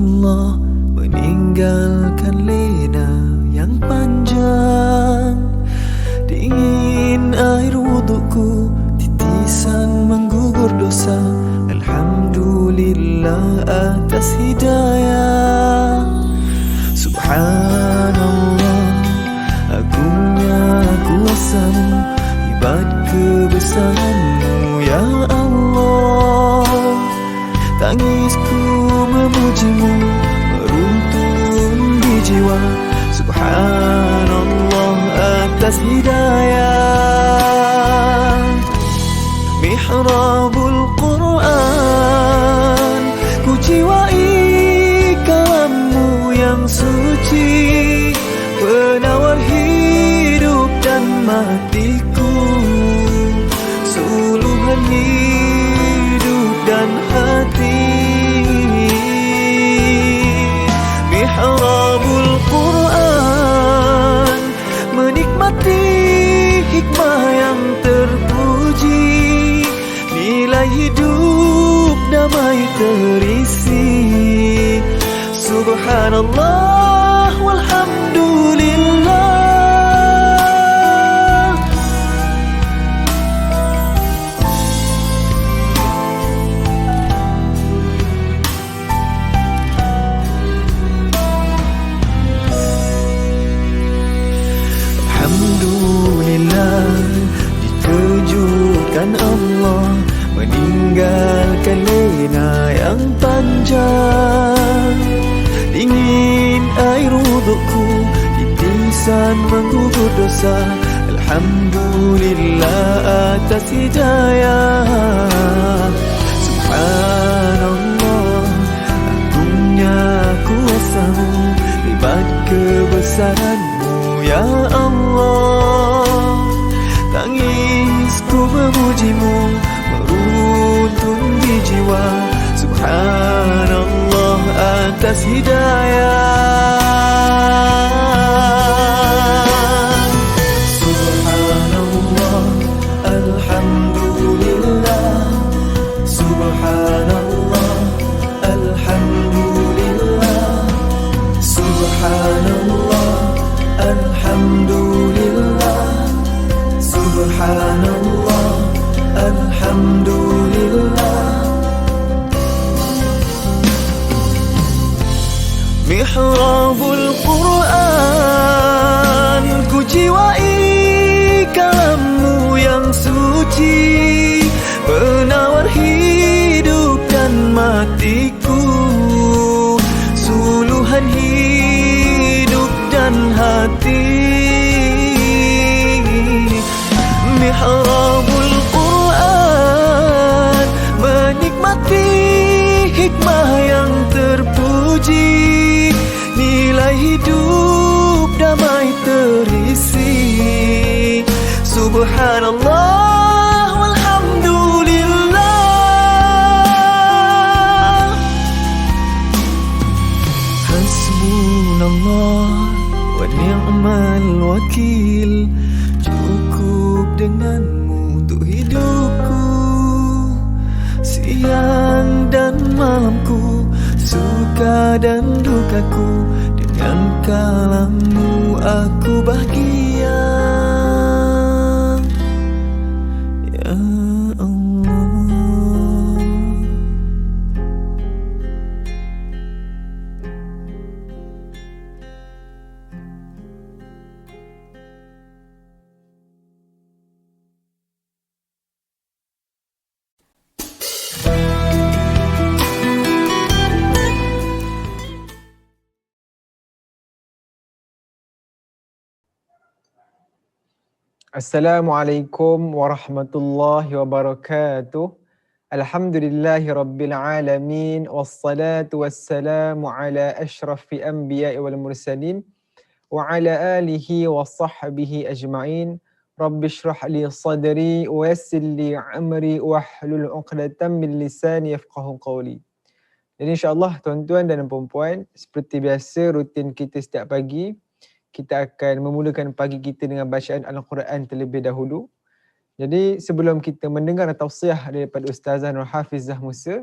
Allah meninggalkan lena yang panjang. Dingin air wudukku, titisan menggugur dosa. Alhamdulillah atas hidayah. Subhanallah, agungnya kuasa-Mu, hebat kebesaran-Mu ya Allah. Tangisku memuji-Mu, meruntun di jiwa. Subhanallah atas hidayah. Mihrabul Quran, ku jiwai kalam-Mu yang suci, penawar hidup dan matiku, suluhan hidup dan hati. Mihrabul Quran, menikmati hikmah yang terpuji, nilai hidup damai terisi. Subhanallah walhamdulillah. Alhamdulillah, dikejutkan Allah meninggalkan lena yang panjang. Dingin air wudukku, titisan menggugur dosa. Alhamdulillah atas hidayah. Subhanallah, agungnya kuasa-Mu, hebat kebesaran-Mu ya Allah. Tangisku memuji-Mu, meruntun di jiwa. Subhanallah atas hidayah. Subhanallah, alhamdulillah. Subhanallah, alhamdulillah. Subhanallah, alhamdulillah. Subhanallah, alhamdulillah. Mihrabul Quran, ku jiwai kalam-Mu yang suci, penawar hidup dan matiku, suluhan hidup dan hati. Mihrabul Quran, menikmati hikmah yang terpuji, nilai hidup damai terisi. Subhanallah walhamdulillah. Hasbunallah wa ni'mal wakil, cukup dengan-Mu untuk hidupku. Siang dan malamku, suka dan dukaku, dengan kalam-Mu aku bahagia ya Allah. Assalamualaikum warahmatullahi wabarakatuh. Alhamdulillahi rabbil alamin, wassalatu wassalamu ala asyrafil anbiya'i wal mursalin wa ala alihi wa sahbihi ajma'in. Rabbi shrah li sadri wa yassir li amri wahlul 'uqdatam min lisani yafqahu qawli. Jadi insya-Allah tuan-tuan dan puan-puan, seperti biasa rutin kita setiap pagi, kita akan memulakan pagi kita dengan bacaan Al-Quran terlebih dahulu. Jadi sebelum kita mendengar tausiah daripada Ustazah Nur Hafizah Musa,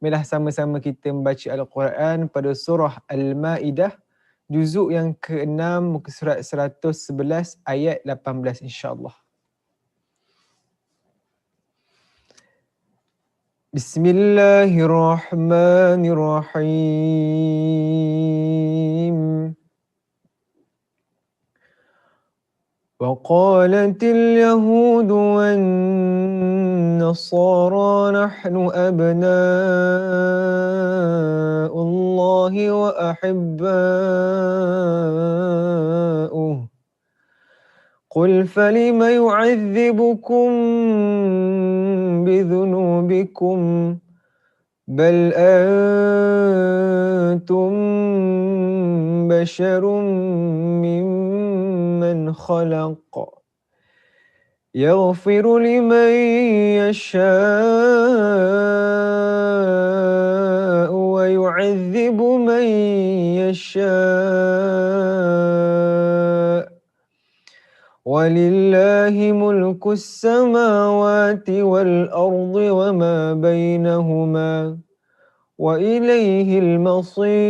Marilah sama-sama kita membaca Al-Quran pada surah Al-Ma'idah, juzuk yang ke-6, muka surat 111 ayat 18 insya-Allah. Bismillahirrahmanirrahim. وقالت اليهود والنصارى نحن أبناء الله وأحباؤه قل فلم يعذبكم بذنوبكم بل أنتم بشر ممن خلق يغفر لمن يشاء ويعذب من يشاء ولله ملك السماوات والأرض وما بينهما وإليه المصير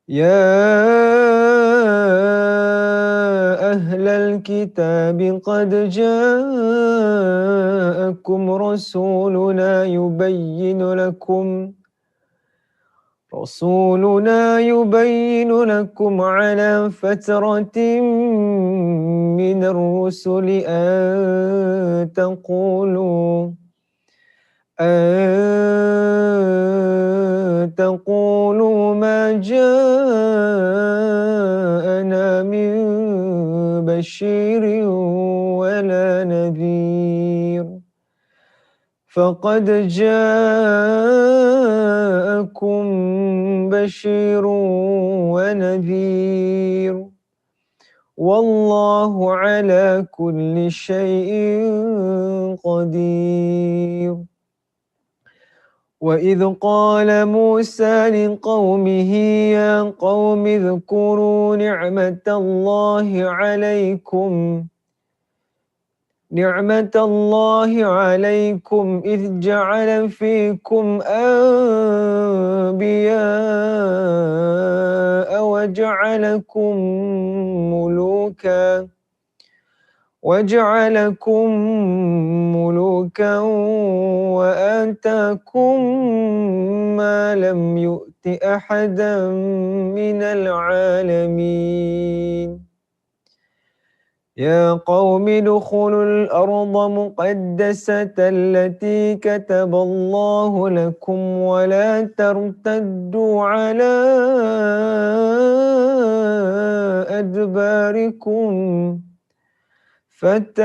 يا أهل الكتاب قد جاءكم رسولنا يبين لكم على فترة من الرسل أن تقولوا ما جاءنا من بشير ولا نذير فقد جاءكم بشير ونذير والله على كل شيء قدير وإذ قال موسى لقومه يا قوم اذكروا نعمة الله عليكم إذ جعل فيكم أنبياء وجعلكم ملوكا وآتاكم ما لم يؤت أحدا من العالمين يا قوم ادخلوا الأرض مقدسة التي كتب الله لكم ولا ترتدوا على أدباركم فتنقلبوا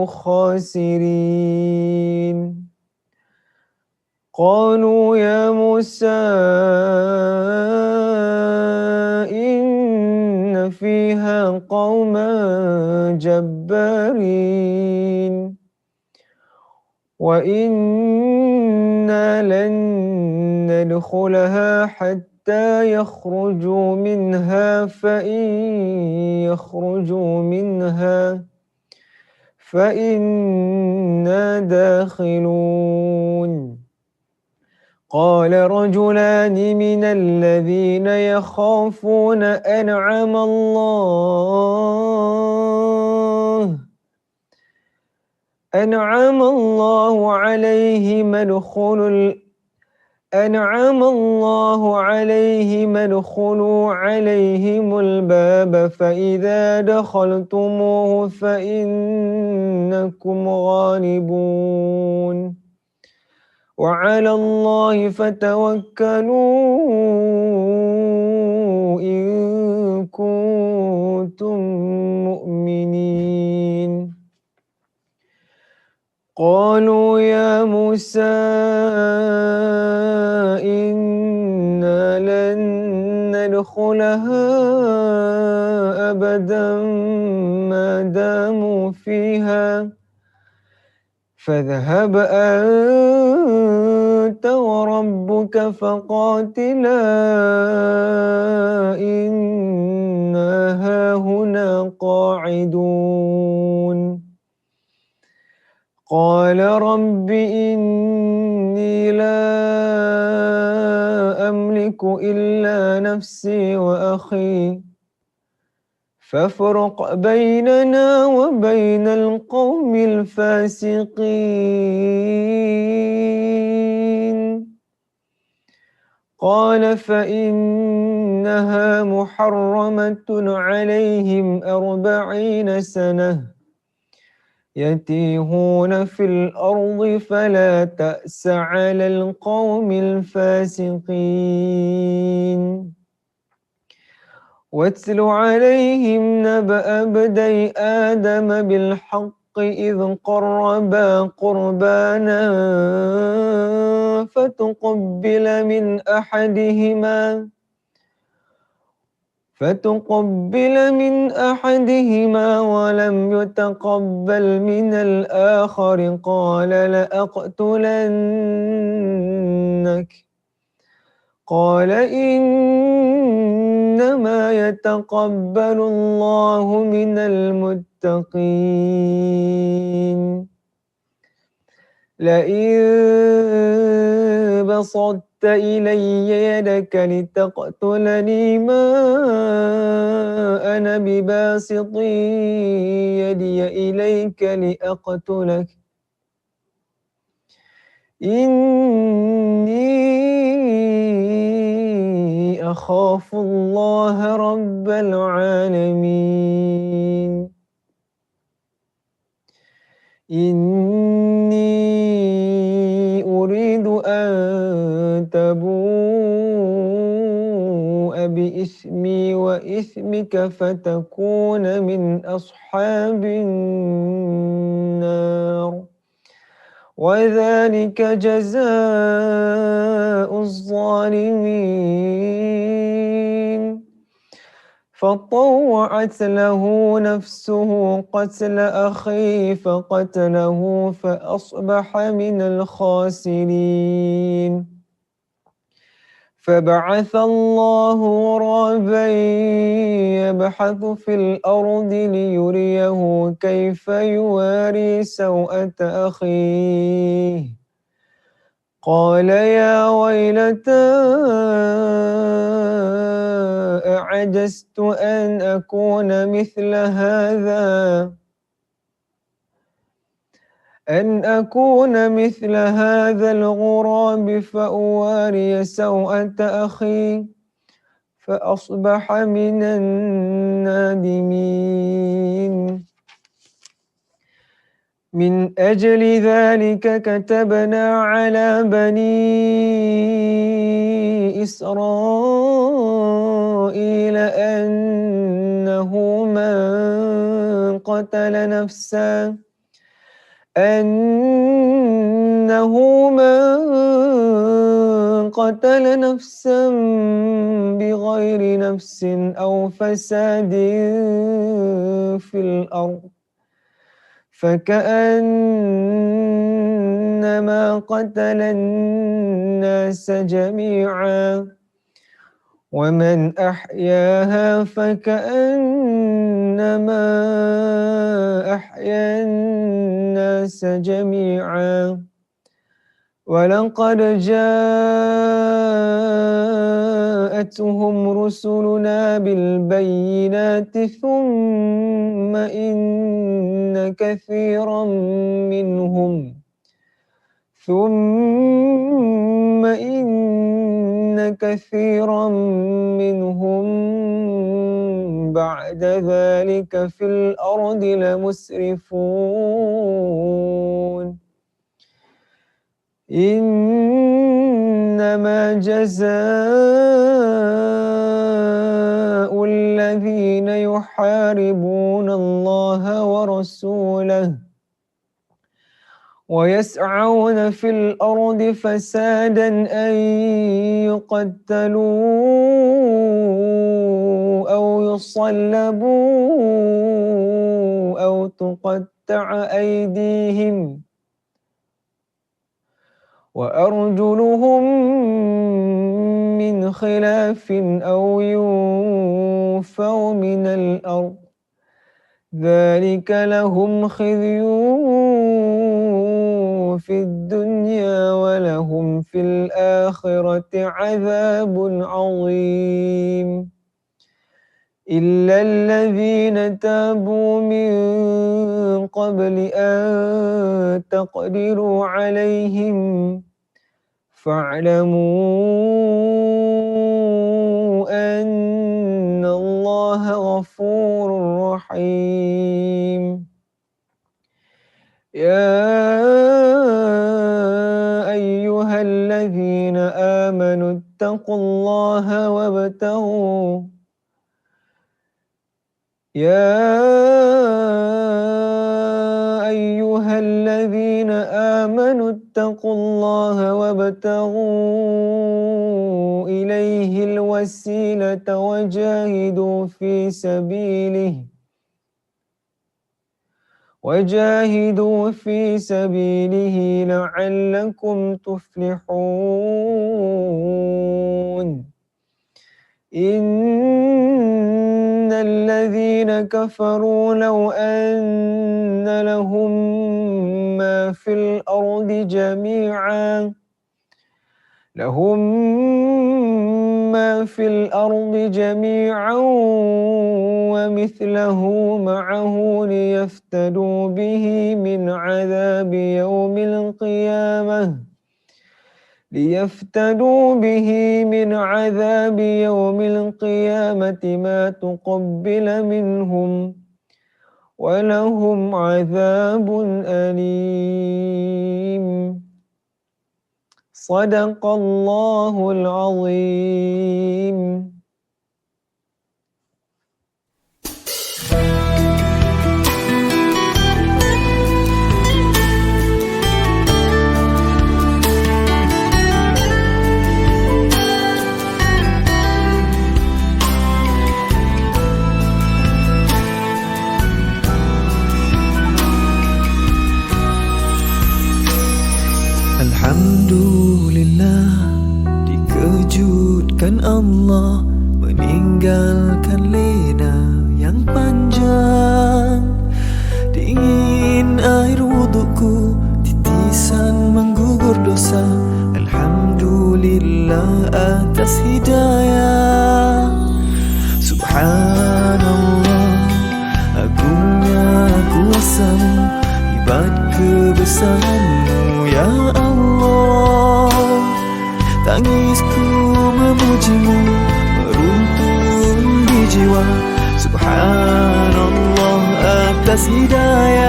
خاسرين قالوا يا موسى إن فيها قوما جبارين وإنا لن ندخلها حتى يخرجوا منها فإن يخرجوا منها فإنا داخلون قال رجلان من الذين يخافون أنعم الله عليهم ادخلوا عليهم الباب فإذا دخلتموه فإنكم غالبون وعلى الله فتوكلوا إن كنتم مؤمنين قالوا يا موسى إنا لن ندخلها أبدا ما داموا فيها فاذهب أنت وربك فقاتلا إنا هاهنا قاعدون قال رب إني لا أملك إلا نفسي وأخي فافرق بيننا وبين القوم الفاسقين قال فإنها محرمة عليهم 40 سنة يتيهون في الأرض فلا تأس على القوم الفاسقين واتل عليهم نبأ ابني آدم بالحق إذ قربا قربانا فتقبل من أحدهما ولم يتقبل من الآخر قال لأقتلنك قال إنما يتقبل الله من المتقين لئن بسطت إلي يدك لتقتلني ما أنا بباسط يدي إليك لأقتلك إني أخاف الله رب العالمين إني أريد أن تبوء بإثمي وإثمك فتكون من أصحاب النار وذلك جزاء الظالمين فطوعت له نفسه قتل أخيه فقتله فأصبح من الخاسرين فبعث الله غرابا يبحث في الأرض ليريه كيف يواري سوءة أخيه قال يا ويلتى أعجزت أن أكون مثل هذا الغراب فأواري سوءة أخي فأصبح من النادمين من أجل ذلك كتبنا على بني إسرائيل أنه من قتل نفسا بغير نفس أو فساد في الأرض فكأنما قتل الناس جميعا ومن أحياها فكأنما أحيا الناس جميعا ولقد جاءتهم رسلنا بالبينات ثم إن كثيرا منهم بعد ذلك في الأرض لمسرفون إنما جزاء الذين يحاربون الله ورسوله ويسعون في الأرض فسادا أن يقتلوا أو يصلبوا أو تقطع أيديهم وأرجلهم من خلاف أو ينفوا من الأرض ذلك لهم خزي في الدنيا ولهم في الآخرة عذاب عظيم إلا الذين تابوا من قبل أن تقدروا عليهم فاعلموا أن الله غفور رحيم يا أيها الذين آمنوا اتقوا الله وابتغوا إليه الوسيلة وجاهدوا في سبيله لعلكم تفلحون إن الذين كفروا لو أن لهم ما في الأرض جميعا ومثله معه ليفتدوا به من عذاب يوم القيامة ما تقبل منهم ولهم عذاب أليم صدق الله العظيم. Alhamdulillah, dikejutkan Allah meninggalkan lena yang panjang. Dingin air wudukku, titisan menggugur dosa. Alhamdulillah atas hidayah. Subhanallah, agungnya kuasa-Mu, hebat kebesaran-Mu ya Allah. Tangisku memuji-Mu meruntun di jiwa. Subhanallah atas hidayah.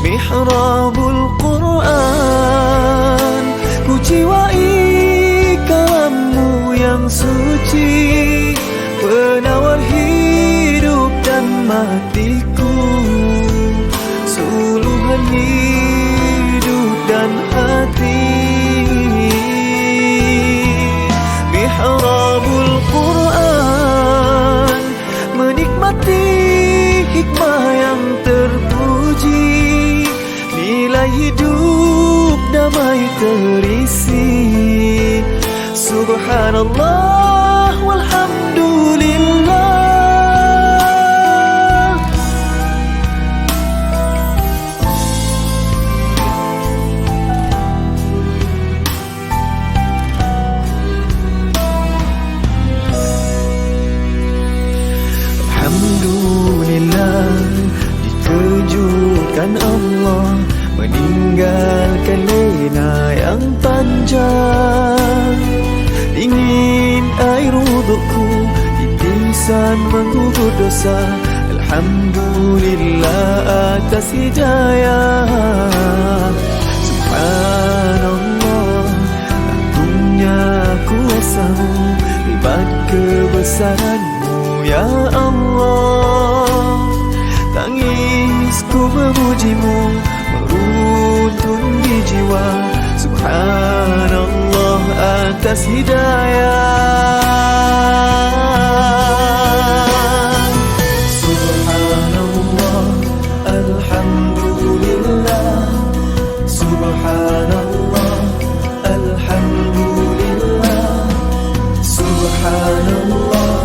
Mihrabul Quran, ku jiwai kalam-Mu yang suci, penawar hidup dan matiku, suluhan hidup dan hati. Mihrabul Quran, menikmati hikmah yang terpuji, nilai hidup damai terisi. Subhanallah walhamdulillah. Alhamdulillah, dikejutkan Allah meninggalkan lena yang panjang. Dingin air wudukku, titisan menggugur dosa. Alhamdulillah atas hidayah. Subhanallah, agungnya kuasa-Mu, hebat kebesaran-Mu ya Allah. Tangisku memuji-Mu meruntun di jiwa. Subhanallah atas hidayah. Subhanallah, alhamdulillah. Subhanallah, alhamdulillah. Subhanallah,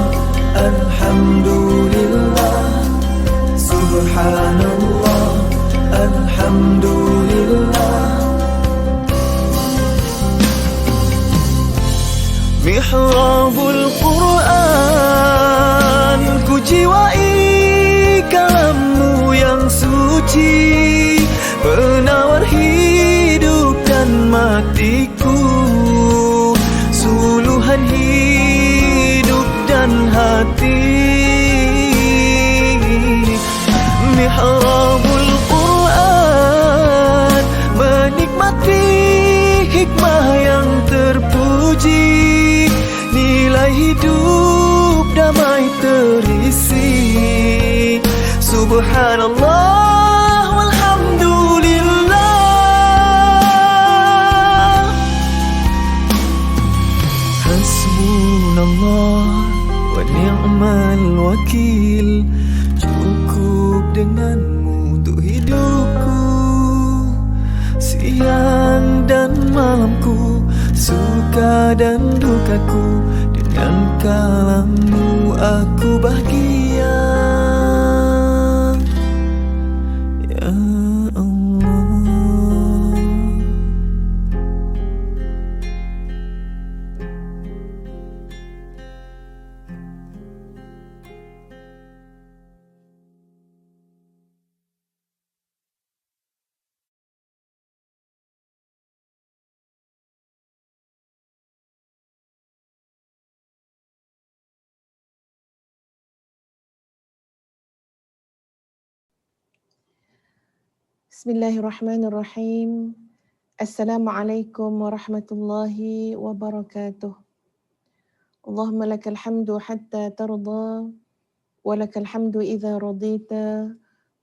alhamdulillah. Subhanallah, alhamdulillah. mihrabul Quran, ku jiwai kalammu yang suci, penawar hidup dan matiku, suluhan hidup dan hati. Mihrabul Quran, menikmati hikmah yang terpuji, nilai hidup damai terisi. Subhanallah walhamdulillah, hasbunallah wa ni'mal wakil. Cukup denganmu untuk hidupku, siang dan malamku, suka dan dukaku, dengan kalammu aku bahagia. Ya Allah. Bismillahirrahmanirrahim. Assalamualaikum warahmatullahi wabarakatuh. Allahumma lakal hamdu hatta tarda, wa lakal hamdu idza radita,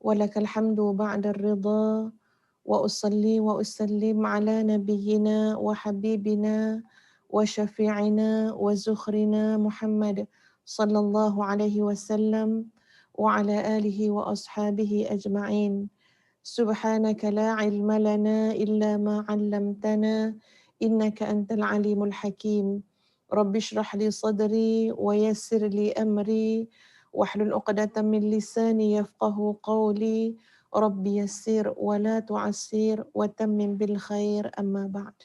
wa lakal hamdu ba'da ridha, wa usalli wa usallim ala nabiyyina wa habibina wa syafi'ina wa zukhrina Muhammad sallallahu alaihi wasallam wa ala alihi wa ashabihi ajma'in. Subhanaka la ilma lana illa ma 'allamtana innaka antal alimul hakim. Rabbi shrah li sadri wa yassir li amri wahlul 'uqdatam min lisani yafqahu qawli. Rabbi yassir wa la tu'assir wa tammim bil khair, amma ba'd.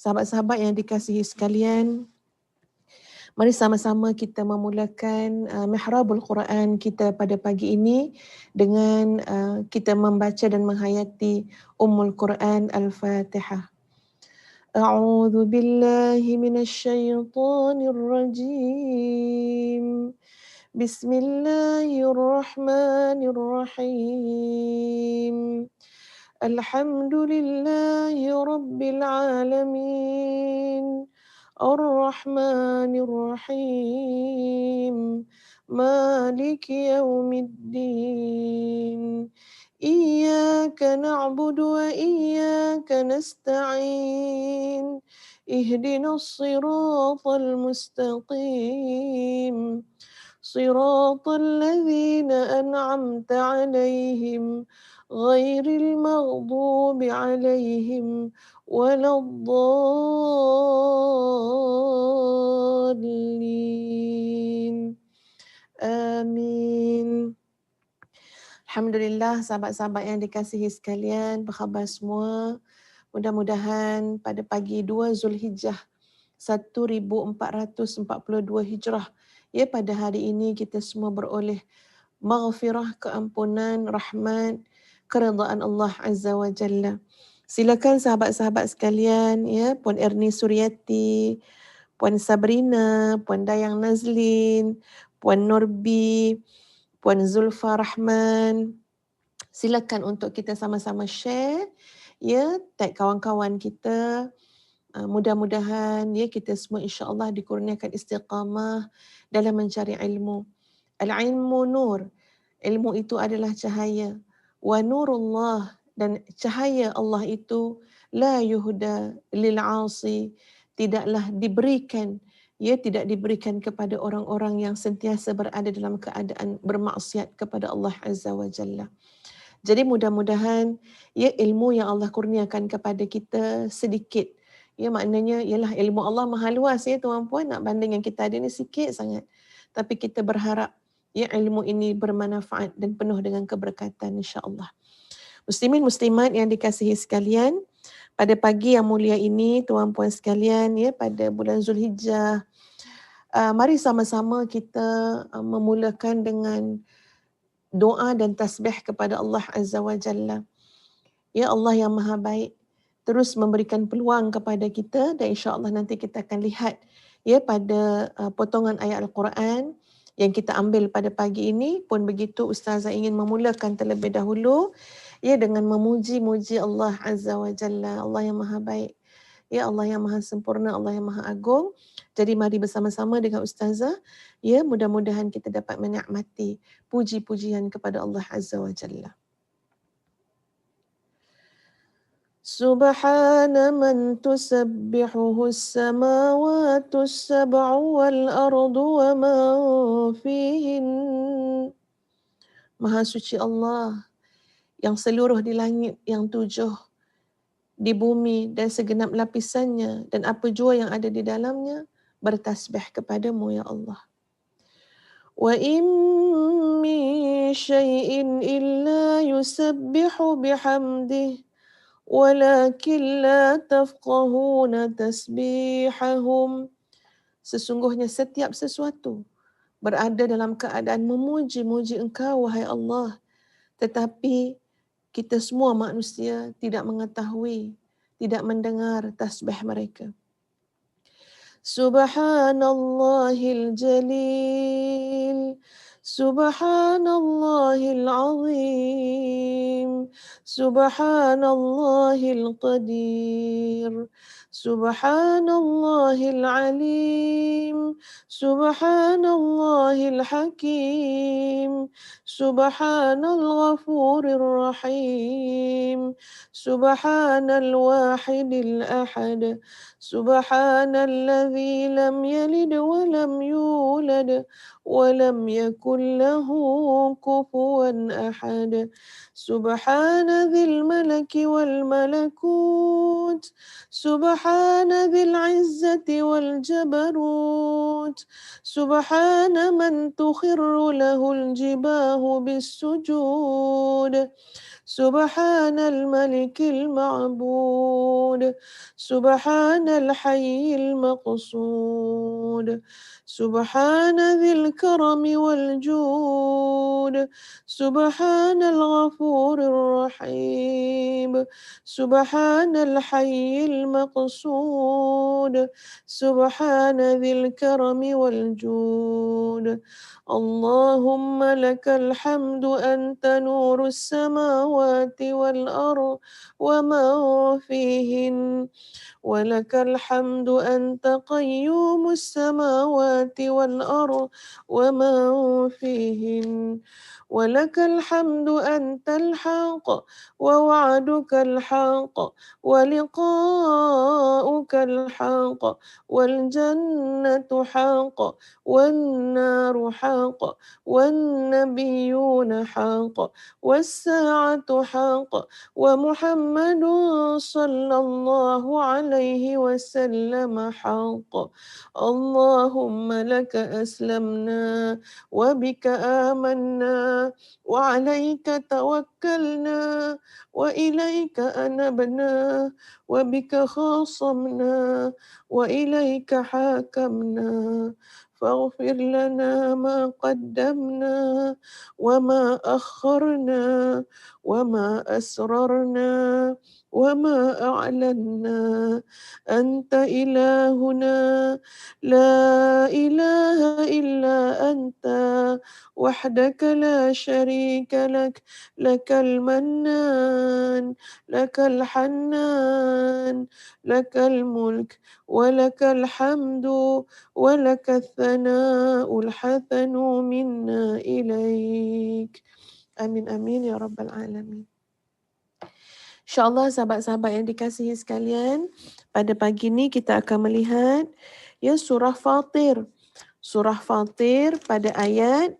Sahabat-sahabat yang dikasihi sekalian, mari sama-sama kita memulakan Mihrabul Quran kita pada pagi ini dengan kita membaca dan menghayati Ummul Quran Al-Fatihah. A'udzu billahi minasyaitonir rajim. Bismillahirrahmanirrahim. Alhamdulillahi rabbil alamin. الرحمن الرحيم مالك يوم الدين إياك نعبد وإياك نستعين اهدنا الصراط المستقيم صراط الذين أنعمت عليهم غير المغضوب عليهم ولا الضالين. Amin. Alhamdulillah, sahabat-sahabat yang dikasihi sekalian, apa khabar semua? Mudah-mudahan pada pagi 2 Zulhijjah 1442 Hijrah, ya, pada hari ini kita semua beroleh maghfirah, keampunan, rahmat, keridaan Allah Azza wa Jalla. Silakan sahabat-sahabat sekalian, ya, Puan Erni Suryati, Puan Sabrina, Puan Dayang Nazlin, Puan Norbi, Puan Zulfa Rahman, silakan untuk kita sama-sama share, ya, tag kawan-kawan kita. Mudah-mudahan, ya, kita semua insya-Allah dikurniakan istiqamah dalam mencari ilmu. Al-ilmu nur. Ilmu itu adalah cahaya. Wa nurullah, dan cahaya Allah itu la yuhda lil 'asi, tidaklah diberikan, ya, tidak diberikan kepada orang-orang yang sentiasa berada dalam keadaan bermaksiat kepada Allah Azza wa Jalla. Jadi mudah-mudahan, ya, ilmu yang Allah kurniakan kepada kita sedikit, ya, maknanya ialah ilmu Allah maha luas, ya tuan-puan, nak banding yang kita ada ni sikit sangat. Tapi kita berharap, ya, ilmu ini bermanfaat dan penuh dengan keberkatan insya-Allah. Muslimin muslimat yang dikasihi sekalian, pada pagi yang mulia ini, tuan-puan sekalian, ya, pada bulan Zulhijjah, mari sama-sama kita memulakan dengan doa dan tasbih kepada Allah Azza wa Jalla. Ya Allah yang maha baik, terus memberikan peluang kepada kita, dan insya-Allah nanti kita akan lihat ya pada potongan ayat Al-Quran yang kita ambil pada pagi ini pun begitu. Ustazah ingin memulakan terlebih dahulu ya dengan memuji-muji Allah Azza wa Jalla, Allah yang maha baik, ya Allah yang maha sempurna, Allah yang maha agung. Jadi mari bersama-sama dengan Ustazah, ya mudah-mudahan kita dapat menikmati puji-pujian kepada Allah Azza wa Jalla. Subhana man tusabbihuhu as-samawati as-sab'u wal ardu wa ma fihin. Maha suci Allah yang seluruh di langit yang 7, di bumi dan segenap lapisannya dan apa jua yang ada di dalamnya bertasbih kepadamu ya Allah. Wa in min syai'in illa yusabbihu bihamdihi walakin la tafqahuna tasbihahum. Sesungguhnya setiap sesuatu berada dalam keadaan memuji-muji Engkau wahai Allah, tetapi kita semua manusia tidak mengetahui, tidak mendengar tasbih mereka. Subhanallahil jalil, Subhanallahil azim, Subhanallahil qadir, Subhanallahil alim, Subhanallahil hakim, Subhanal ghafurir rahim, Subhanal wahidil ahad, Subhanalladzi lam yalid wa lam yulad wa lam yakul lahu kufuwan ahad. Subhana dzil malaki wal malakut, Subhana dzil izzati wal jabarut, Subhana man tukhirru lahul jibahu bis sujud, Subhanal malikil ma'bud, Subhanal hayyil maqsud, Subhana dzil karami wal jud, Subhanal ghafurir rahim, Subhanal hayyil maqsud, Subhana dzil karami wal jud. Allahumma lakal hamdu anta nurus samawati wal ardh wa ma fihin, wa lakal hamdu anta qayyumus samawati wal ardh wa ma fihin, wa lakal hamdu antal haqq wa wa'dukal haqq wa liqa'ukal haqq wal jannatu haqq wan naru haqq wan nabiyyuna haqq was sa'atu haqq wa Muhammadun sallallahu alaihi wasallam haqq. Allahumma laka aslamna wa bika amanna wa alaika tawakkalna wa ilaika anabna wa bika khasamna wa ilaika hakamna. فاغفر لنا ما قدمنا وما أخرنا وما أسررنا وما أعلنا أنت إلهنا لا إله إلا أنت وحدك لا شريك لك لك المنان لك الحنان لك الملك ولك الحمد ولك الثناء الحسن منا إليك. Amin amin ya rabbal alamin. InsyaAllah sahabat-sahabat yang dikasihi sekalian, pada pagi ini kita akan melihat ya surah Fatir. Surah Fatir pada ayat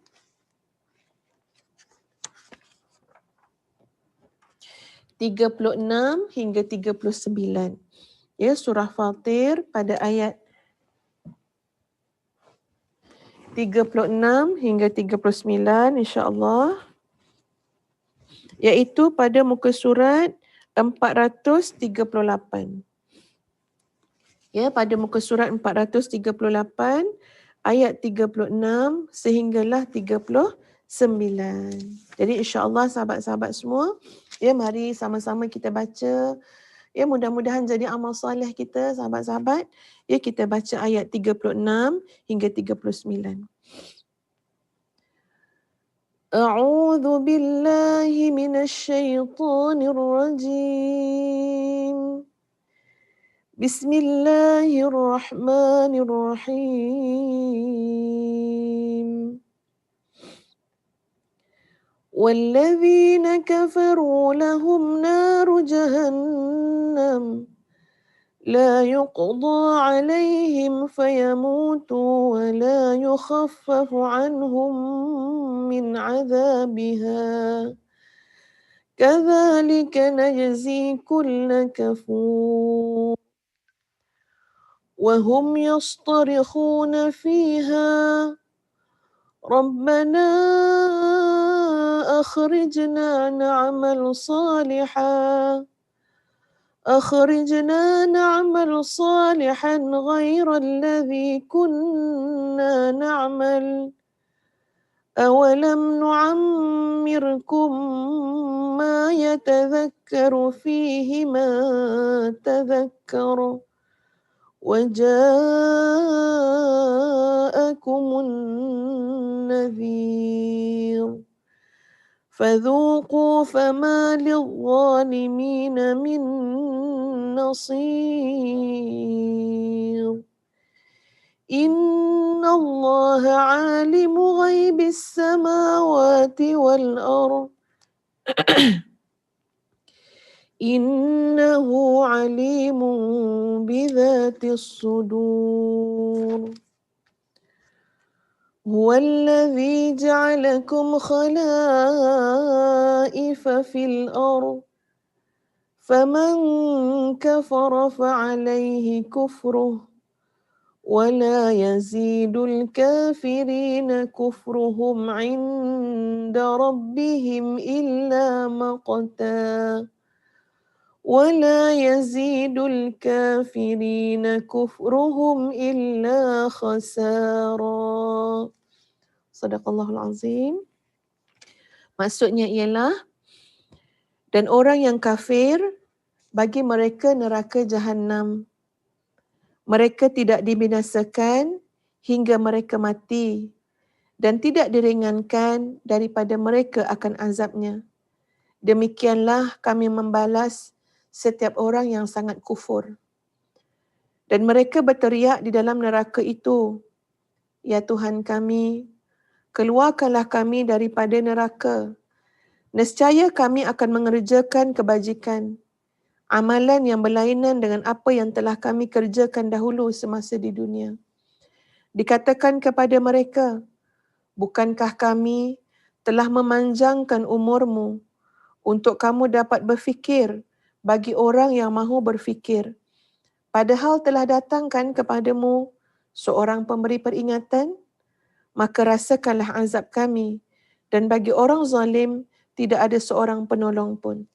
36 hingga 39. Ya, surah Fatir pada ayat 36 hingga 39 insya-Allah, iaitu pada muka surat 438. Ya, pada muka surat 438 ayat 36 sehinggalah 39. Jadi insya-Allah sahabat-sahabat semua, ya mari sama-sama kita baca. Ya, mudah-mudahan jadi amal soleh kita sahabat-sahabat. Ya, kita baca ayat 36 hingga 39. A'udzu billahi minasyaitonir rajim. Bismillahirrahmanirrahim. والذين كفروا لهم نار جهنم لا يقضى عليهم فيموتوا ولا يخفف عنهم من عذابها كذلك نجزي كل كفور وهم يصطرخون فيها ربنا أخرجنا نعمل صالحا غير الذي كنا نعمل أولم نعمركم ما يتذكر فيه ما تذكر وجاءكم النذير فذوقوا فما للظالمين من نصير إن الله عالم غيب السماوات والأرض إنه عليم بذات الصدور هو الذي جعلكم خلائف في الأرض فمن كفر فعليه كفره ولا يزيد الكافرين كفرهم عند ربهم إلا مقتا ولا يزيد الكافرين كفرهم إلا خسارا. Sadaqallahul Azim. Maksudnya ialah, dan orang yang kafir, bagi mereka neraka Jahannam. Mereka tidak dibinasakan hingga mereka mati dan tidak diringankan daripada mereka akan azabnya. Demikianlah kami membalas setiap orang yang sangat kufur. Dan mereka berteriak di dalam neraka itu, Ya Tuhan kami, keluarkanlah kami daripada neraka. Nescaya kami akan mengerjakan kebajikan, amalan yang berlainan dengan apa yang telah kami kerjakan dahulu semasa di dunia. Dikatakan kepada mereka, bukankah kami telah memanjangkan umurmu untuk kamu dapat berfikir bagi orang yang mahu berfikir. Padahal telah datangkan kepadamu seorang pemberi peringatan, maka rasakanlah azab kami, dan bagi orang zalim tidak ada seorang penolong pun.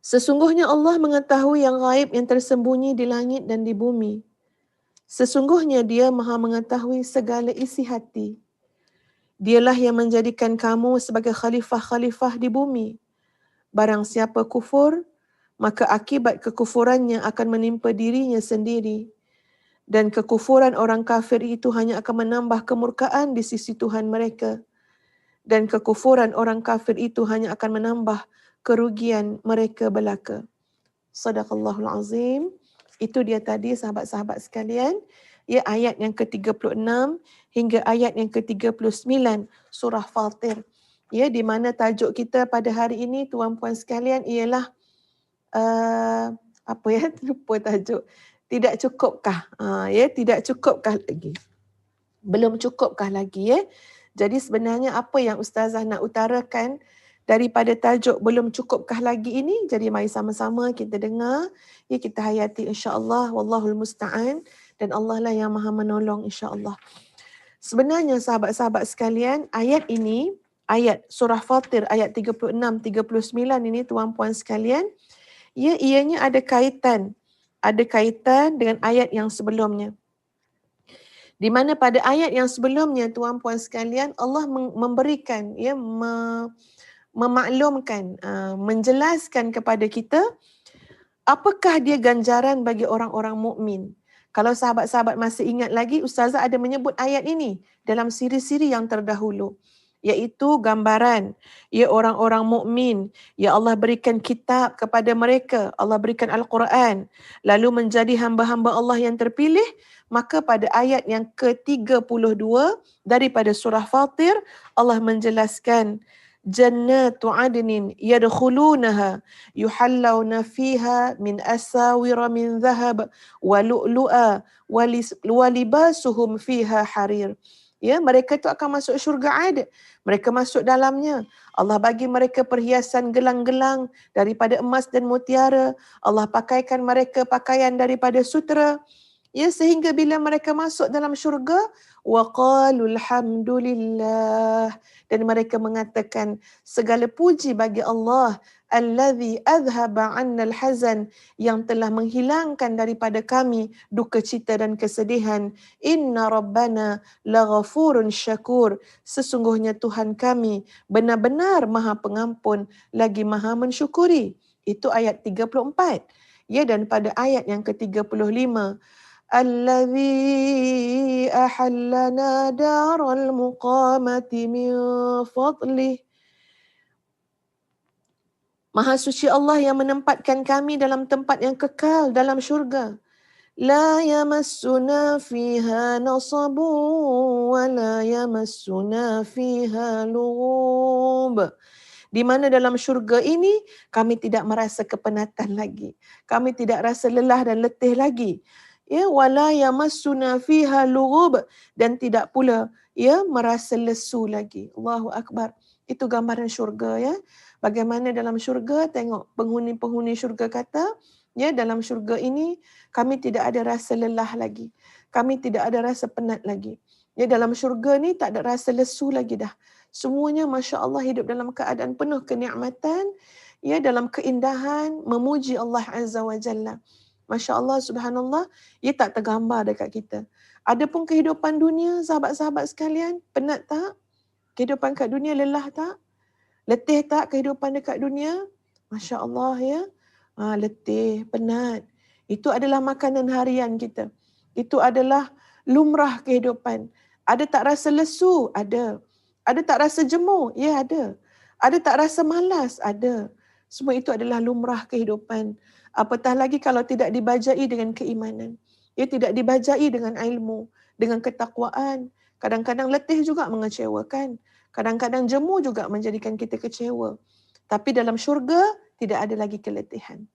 Sesungguhnya Allah mengetahui yang gaib yang tersembunyi di langit dan di bumi. Sesungguhnya Dia Maha mengetahui segala isi hati. Dialah yang menjadikan kamu sebagai khalifah-khalifah di bumi. Barang siapa kufur, maka akibat kekufurannya akan menimpa dirinya sendiri. Dan kekufuran orang kafir itu hanya akan menambah kemurkaan di sisi Tuhan mereka. Dan kekufuran orang kafir itu hanya akan menambah kerugian mereka belaka. Sadaqallahul Azim. Itu dia tadi sahabat-sahabat sekalian. Ya, ayat yang ke-36 hingga ayat yang ke-39 surah Fatir. Ya, di mana tajuk kita pada hari ini tuan-puan sekalian ialah apa ya, lupa tajuk. Tidak cukupkah? Ya, tidak cukupkah lagi? Belum cukupkah lagi ya? Jadi sebenarnya apa yang ustazah nak utarakan daripada tajuk belum cukupkah lagi ini? Jadi mari sama-sama kita dengar, ya kita hayati insya-Allah, wallahul musta'an, dan Allah lah yang Maha menolong insya-Allah. Sebenarnya sahabat-sahabat sekalian, ayat ini ayat surah Fatir ayat 36, 39 ini tuan-puan sekalian, ianya ada kaitan dengan ayat yang sebelumnya. Di mana pada ayat yang sebelumnya tuan-puan sekalian Allah memberikan memaklumkan, menjelaskan kepada kita apakah dia ganjaran bagi orang-orang mukmin. Kalau sahabat-sahabat masih ingat lagi, Ustazah ada menyebut ayat ini dalam siri-siri yang terdahulu, iaitu gambaran orang-orang mukmin, Allah berikan kitab kepada mereka, Allah berikan Al-Quran, lalu menjadi hamba-hamba Allah yang terpilih. Maka pada ayat yang ke-32 daripada surah Fatir, Allah menjelaskan jannatu adnin yadkhulunaha yuhallawna fiha min asawira min dhahab wa lu'lu'a wa libasuhum fiha harir. Mereka itu akan masuk syurga Ad. Mereka masuk dalamnya. Allah bagi mereka perhiasan gelang-gelang daripada emas dan mutiara. Allah pakaikan mereka pakaian daripada sutera. Sehingga bila mereka masuk dalam syurga, waqalul hamdulillah, dan mereka mengatakan segala puji bagi Allah allazi adhaba 'annal hazan, yang telah menghilangkan daripada kami duka cita dan kesedihan. Inna rabbana laghafurun syakur, sesungguhnya Tuhan kami benar-benar Maha Pengampun lagi Maha mensyukuri. Itu ayat 34. Dan pada ayat yang ke-35, الذي أحلنا دار المقامة من فضله. Maha suci Allah yang menempatkan kami dalam tempat yang kekal dalam syurga. La yamassuna fiha nasabun wa la yamassuna fiha lughub. Di mana dalam syurga ini kami tidak merasa kepenatan lagi. Kami tidak rasa lelah dan letih lagi. Wala yamassuna fiha lughub, dan tidak pula merasa lesu lagi. Allahu akbar. Itu gambaran syurga Bagaimana dalam syurga, tengok penghuni-penghuni syurga kata, dalam syurga ini kami tidak ada rasa lelah lagi. Kami tidak ada rasa penat lagi. Dalam syurga ni tak ada rasa lesu lagi dah. Semuanya masya-Allah hidup dalam keadaan penuh kenikmatan, dalam keindahan memuji Allah Azza wa Jalla. Masya Allah, subhanallah, tak tergambar dekat kita. Adapun kehidupan dunia, sahabat-sahabat sekalian, penat tak? Kehidupan kat dunia lelah tak? Letih tak kehidupan dekat dunia? Masya Allah letih, penat. Itu adalah makanan harian kita. Itu adalah lumrah kehidupan. Ada tak rasa lesu? Ada. Ada tak rasa jemu? Ya, ada. Ada tak rasa malas? Ada. Semua itu adalah lumrah kehidupan. Apatah lagi kalau tidak dibajai dengan keimanan. Tidak dibajai dengan ilmu, dengan ketakwaan. Kadang-kadang letih juga mengecewakan. Kadang-kadang jemu juga menjadikan kita kecewa. Tapi dalam syurga tidak ada lagi keletihan.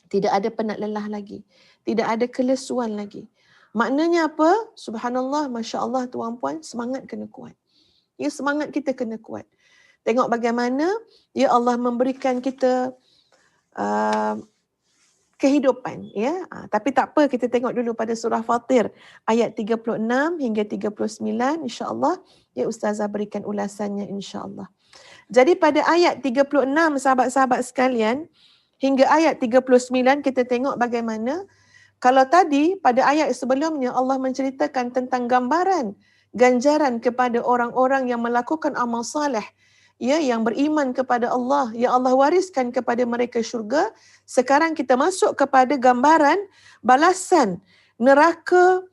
Tidak ada penat lelah lagi. Tidak ada kelesuan lagi. Maknanya apa? Subhanallah, Masya Allah tuan-puan, semangat kena kuat. Semangat kita kena kuat. Tengok bagaimana Allah memberikan kita kehidupan. Tapi tak apa, kita tengok dulu pada surah Fatir ayat 36 hingga 39, insya-Allah Ustazah berikan ulasannya insya-Allah. Jadi pada ayat 36 sahabat-sahabat sekalian hingga ayat 39 kita tengok bagaimana kalau tadi pada ayat sebelumnya Allah menceritakan tentang gambaran ganjaran kepada orang-orang yang melakukan amal saleh, yang beriman kepada Allah, yang Allah wariskan kepada mereka syurga. Sekarang kita masuk kepada gambaran balasan neraka,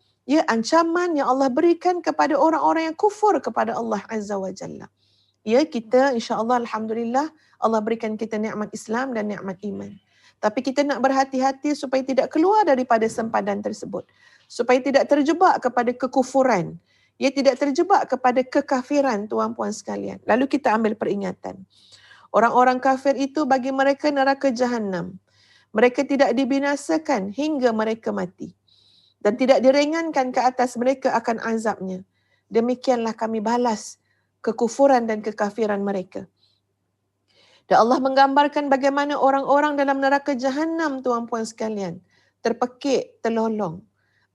ancaman yang Allah berikan kepada orang-orang yang kufur kepada Allah Azza wa Jalla. Kita insya-Allah alhamdulillah Allah berikan kita nikmat Islam dan nikmat iman. Tapi kita nak berhati-hati supaya tidak keluar daripada sempadan tersebut. Supaya tidak terjebak kepada kekufuran. Tidak terjebak kepada kekafiran tuan-puan sekalian. Lalu kita ambil peringatan. Orang-orang kafir itu bagi mereka neraka Jahannam. Mereka tidak dibinasakan hingga mereka mati. Dan tidak diringankan ke atas mereka akan azabnya. Demikianlah kami balas kekufuran dan kekafiran mereka. Dan Allah menggambarkan bagaimana orang-orang dalam neraka Jahannam tuan-puan sekalian terpekik, terlolong.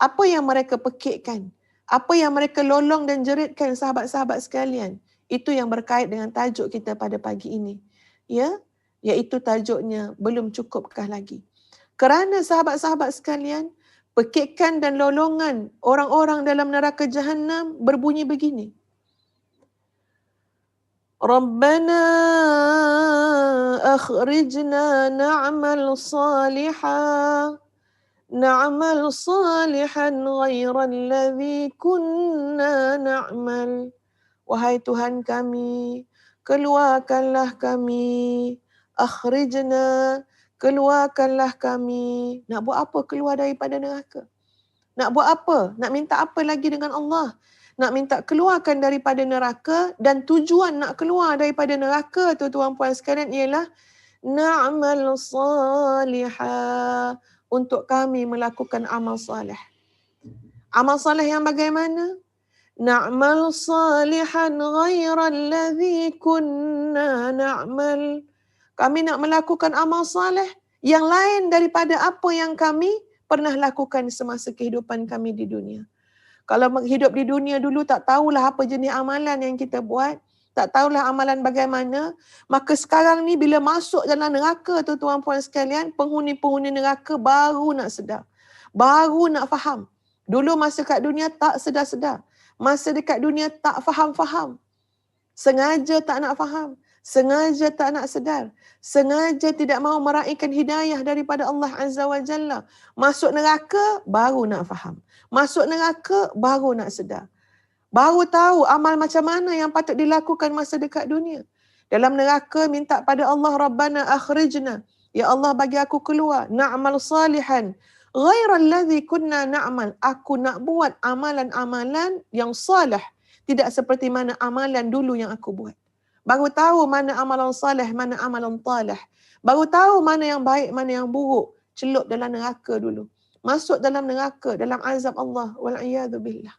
Apa yang mereka pekikkan? Apa yang mereka lolong dan jeritkan sahabat-sahabat sekalian? Itu yang berkait dengan tajuk kita pada pagi ini. Ya, iaitu tajuknya belum cukupkah lagi. Kerana sahabat-sahabat sekalian, pekikan dan lolongan orang-orang dalam neraka Jahannam berbunyi begini. Rabbana akhrijna na'mal salihan ghairan alladhi kunna na'mal. Wahai Tuhan kami, keluarkanlah kami. Akhrijna, keluarkanlah kami. Nak buat apa keluar daripada neraka? Nak buat apa? Nak minta apa lagi dengan Allah? Nak minta keluarkan daripada neraka, dan tujuan nak keluar daripada neraka tu tuan puan sekalian ialah na'mal salihah, untuk kami melakukan amal salih. Amal salih yang bagaimana? Na'mal salihan ghairal ladzi kunna na'mal. Kami nak melakukan amal salih yang lain daripada apa yang kami pernah lakukan semasa kehidupan kami di dunia. Kalau hidup di dunia dulu tak tahulah apa jenis amalan yang kita buat, tak tahulah amalan bagaimana, maka sekarang ni bila masuk dalam neraka tu tuan puan sekalian, penghuni-penghuni neraka baru nak sedar, baru nak faham. Dulu masa kat dunia tak sedar-sedar, masa dekat dunia tak faham-faham, sengaja tak nak faham, sengaja tak nak sedar, sengaja tidak mahu meraihkan hidayah daripada Allah Azza wa Jalla. Masuk neraka baru nak faham, masuk neraka baru nak sedar, baru tahu amal macam mana yang patut dilakukan masa dekat dunia. Dalam neraka minta pada Allah, Rabbana akhrijna, ya Allah bagi aku keluar, na'mal salihan ghairal ladzi kunna na'mal, aku nak buat amalan-amalan yang salih, tidak seperti mana amalan dulu yang aku buat. Baru tahu mana amalan salih, mana amalan talih. Baru tahu mana yang baik, mana yang buruk. Celup dalam neraka dulu. Masuk dalam neraka, dalam azab Allah. Wal'iyadu billah.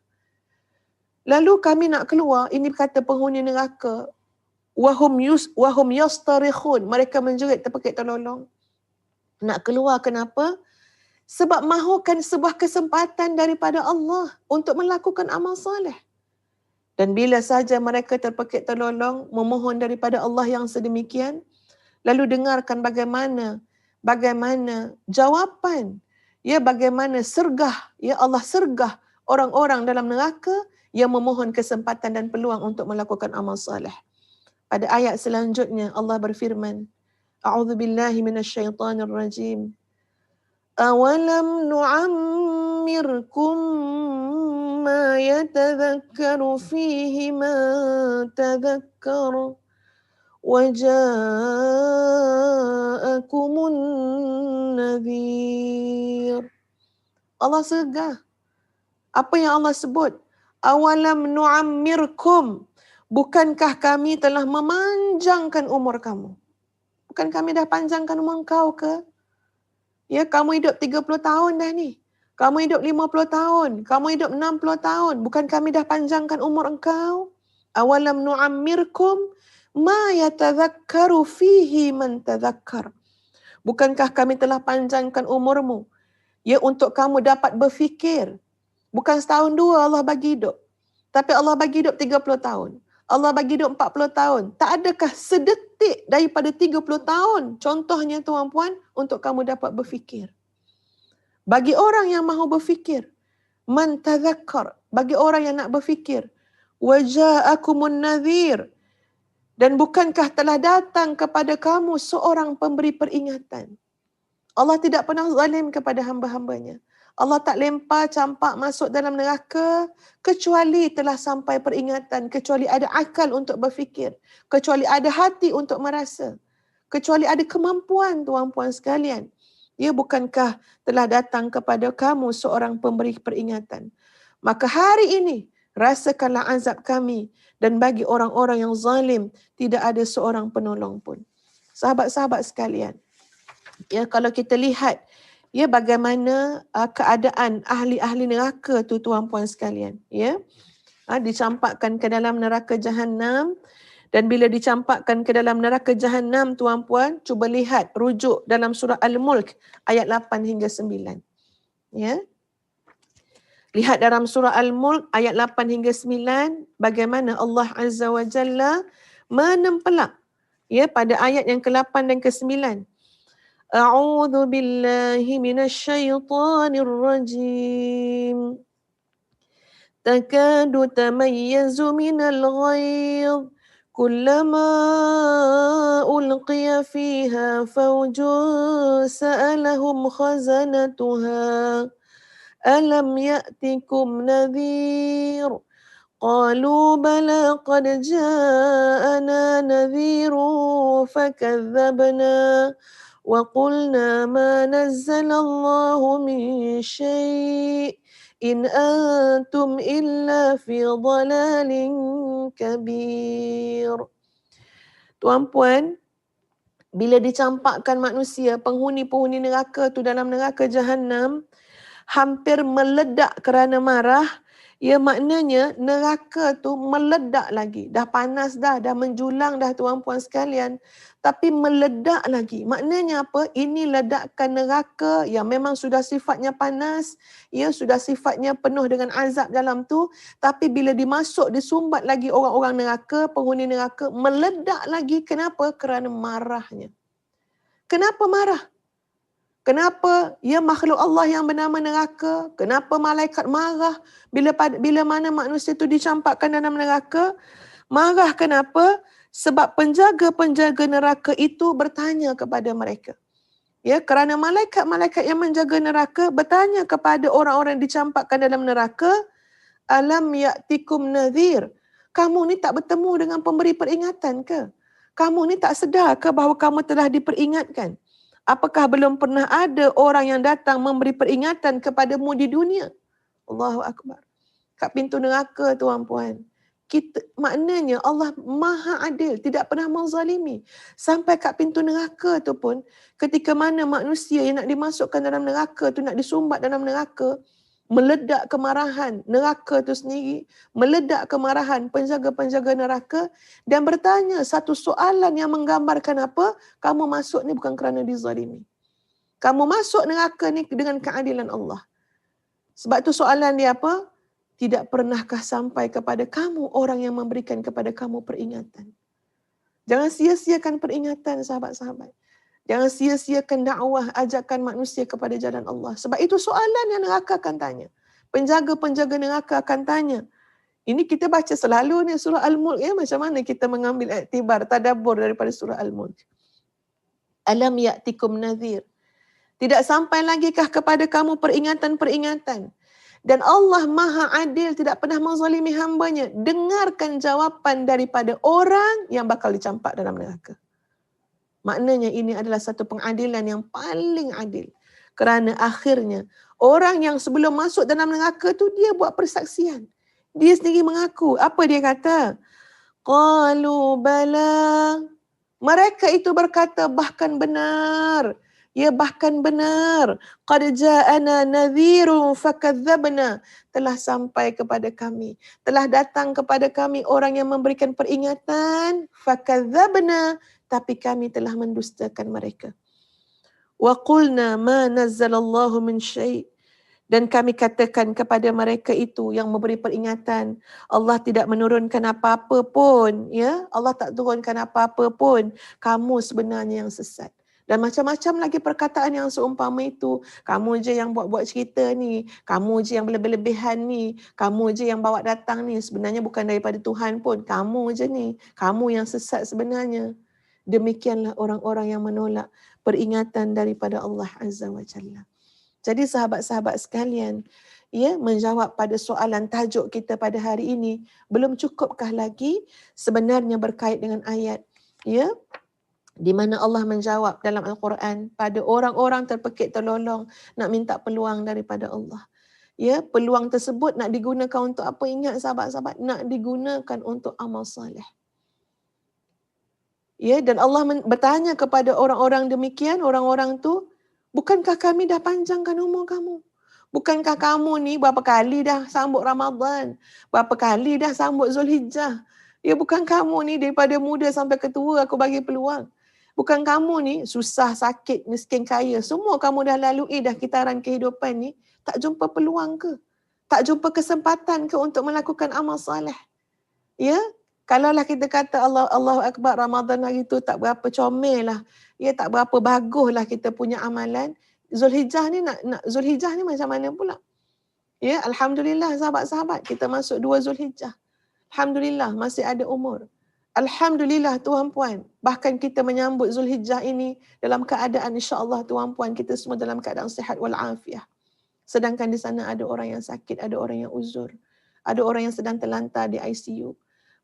Lalu kami nak keluar, ini kata penghuni neraka. Wahum yastarikhun. Mereka menjerit terpekik terlolong. Nak keluar kenapa? Sebab mahukan sebuah kesempatan daripada Allah untuk melakukan amal salih. Dan bila saja mereka terpekik terlolong, memohon daripada Allah yang sedemikian, lalu dengarkan bagaimana jawapan, ya, bagaimana sergah, ya Allah sergah orang-orang dalam neraka yang memohon kesempatan dan peluang untuk melakukan amal salih. Pada ayat selanjutnya Allah berfirman, A'udzubillahi minasyaitanir rajim. Awalam nu'ammirkum ma yatadhakkaru fihi man tadhakkara wa ja'akumun nadhir. Allah segah. Apa yang Allah sebut? Awalam nu'ammirkum. Bukankah kami telah memanjangkan umur kamu? Bukan kami dah panjangkan umur kau ke? Ya, kamu hidup 30 tahun dah ni. Kamu hidup 50 tahun. Kamu hidup 60 tahun. Bukan kami dah panjangkan umur engkau? Awalam nu'ammirkum ma yatadhakkaru fihi man tadhakkar. Bukankah kami telah panjangkan umurmu, ya, untuk kamu dapat berfikir. Bukan setahun dua Allah bagi hidup. Tapi Allah bagi hidup 30 tahun. Allah bagi hidup 40 tahun. Tak adakah sedetik daripada 30 tahun, contohnya tuan-puan, untuk kamu dapat berfikir. Bagi orang yang mahu berfikir, man tadhakkar, bagi orang yang nak berfikir, wa ja'akumun nadhir, dan bukankah telah datang kepada kamu seorang pemberi peringatan. Allah tidak pernah zalim kepada hamba-hambanya. Allah tak lempar campak masuk dalam neraka kecuali telah sampai peringatan, kecuali ada akal untuk berfikir, kecuali ada hati untuk merasa, kecuali ada kemampuan tuan-puan sekalian. Ya, bukankah telah datang kepada kamu seorang pemberi peringatan. Maka hari ini rasakanlah azab kami, dan bagi orang-orang yang zalim tidak ada seorang penolong pun. Sahabat-sahabat sekalian, ya, kalau kita lihat, ya, bagaimana keadaan ahli-ahli neraka tu tuan-puan sekalian, ya. Dicampakkan ke dalam neraka Jahannam, dan bila dicampakkan ke dalam neraka Jahannam tuan-puan, cuba lihat rujuk dalam surah Al-Mulk ayat 8 hingga 9. Ya. Lihat dalam surah Al-Mulk ayat 8 hingga 9 bagaimana Allah Azza wa Jalla menempelak pada ayat yang ke-8 dan ke-9. A'udzu billahi minasyaitonir rajim. Takadu tamayyazu minal ghayz kullama ulqiya fiha fawjun sa'alahum khazanatuha alam ya'tikum nadhir قالوا بلى قد جاءنا نذير فكذبنا وقلنا ما نزل الله من شيء إن أنتم إلا في ضلال كبير. Tuan-puan, bila dicampakkan manusia, penghuni-penghuni neraka tu dalam neraka Jahannam, hampir meledak kerana marah. Maknanya neraka tu meledak lagi. Dah panas dah menjulang dah tuan-puan sekalian. Tapi meledak lagi. Maknanya apa? Ini ledakan neraka yang memang sudah sifatnya panas. Sudah sifatnya penuh dengan azab dalam tu. Tapi bila disumbat lagi orang-orang neraka, penghuni neraka, meledak lagi. Kenapa? Kerana marahnya. Kenapa marah? Kenapa makhluk Allah yang bernama neraka? Kenapa malaikat marah bila mana manusia itu dicampakkan dalam neraka? Marah kenapa? Sebab penjaga-penjaga neraka itu bertanya kepada mereka. Kerana malaikat-malaikat yang menjaga neraka bertanya kepada orang-orang yang dicampakkan dalam neraka, alam ya'tikum nadhir? Kamu ni tak bertemu dengan pemberi peringatan ke? Kamu ni tak sedar ke bahawa kamu telah diperingatkan? Apakah belum pernah ada orang yang datang memberi peringatan kepadamu di dunia? Allahu Akbar. Kat pintu neraka tuan-puan. Maknanya Allah Maha Adil, tidak pernah menzalimi. Sampai kat pintu neraka tu pun, ketika mana manusia yang nak dimasukkan dalam neraka tu, nak disumbat dalam neraka, meledak kemarahan neraka tu sendiri, meledak kemarahan penjaga-penjaga neraka dan bertanya satu soalan yang menggambarkan apa? Kamu masuk ni bukan kerana dizalimi. Kamu masuk neraka ni dengan keadilan Allah. Sebab tu soalan dia apa? Tidak pernahkah sampai kepada kamu orang yang memberikan kepada kamu peringatan? Jangan sia-siakan peringatan sahabat-sahabat. Jangan sia-siakan dakwah, ajakan manusia kepada jalan Allah. Sebab itu soalan yang neraka akan tanya. Penjaga-penjaga neraka akan tanya. Ini kita baca selalu ni surah Al-Mulk macam mana kita mengambil iktibar, tadabbur daripada surah Al-Mulk. Alam ya'tikum nadhir? Tidak sampai lagikah kepada kamu peringatan-peringatan? Dan Allah Maha Adil, tidak pernah menzalimi hambanya. Dengarkan jawapan daripada orang yang bakal dicampak dalam neraka. Maknanya ini adalah satu pengadilan yang paling adil. Kerana akhirnya orang yang sebelum masuk dalam neraka tu dia buat persaksian. Dia sendiri mengaku. Apa dia kata? Qalu bala. Mereka itu berkata bahkan benar. Bahkan benar. Qad ja'ana nadhirun fakadzabna. Telah sampai kepada kami. Telah datang kepada kami orang yang memberikan peringatan. Fakadzabna. Tapi kami telah mendustakan mereka. Wa qulna ma nazzalallahu min syai'. Dan kami katakan kepada mereka itu yang memberi peringatan, Allah tidak menurunkan apa-apa pun, Allah tak turunkan apa-apa pun. Kamu sebenarnya yang sesat. Dan macam-macam lagi perkataan yang seumpama itu. Kamu je yang buat-buat cerita ni, kamu je yang berlebih-lebihan ni, kamu je yang bawa datang ni, sebenarnya bukan daripada Tuhan pun. Kamu je ni, kamu yang sesat sebenarnya. Demikianlah orang-orang yang menolak peringatan daripada Allah Azza wa Jalla. Jadi sahabat-sahabat sekalian, menjawab pada soalan tajuk kita pada hari ini, belum cukupkah lagi sebenarnya berkait dengan ayat, di mana Allah menjawab dalam Al-Quran pada orang-orang terpekik terlolong nak minta peluang daripada Allah. Peluang tersebut nak digunakan untuk apa? Ingat sahabat-sahabat, nak digunakan untuk amal salih. Dan Allah bertanya kepada orang-orang demikian, orang-orang tu, bukankah kami dah panjangkan umur kamu? Bukankah kamu ni berapa kali dah sambut Ramadan? Berapa kali dah sambut Zulhijjah? Bukan kamu ni daripada muda sampai ketua aku bagi peluang. Bukan kamu ni susah, sakit, miskin, kaya. Semua kamu dah lalui dah kitaran kehidupan ni. Tak jumpa peluang ke? Tak jumpa kesempatan ke untuk melakukan amal soleh. Ya, kalaulah kita kata Allahu Akbar, Ramadan hari tu tak berapa comel lah. Ya, tak berapa bagus lah kita punya amalan. Zulhijjah ni Zulhijjah ni macam mana pula? Ya, alhamdulillah sahabat-sahabat, kita masuk 2 Zulhijjah. Alhamdulillah masih ada umur. Alhamdulillah tuan puan, bahkan kita menyambut Zulhijjah ini dalam keadaan insya-Allah tuan puan kita semua dalam keadaan sihat wal afiah. Sedangkan di sana ada orang yang sakit, ada orang yang uzur, ada orang yang sedang terlantar di ICU.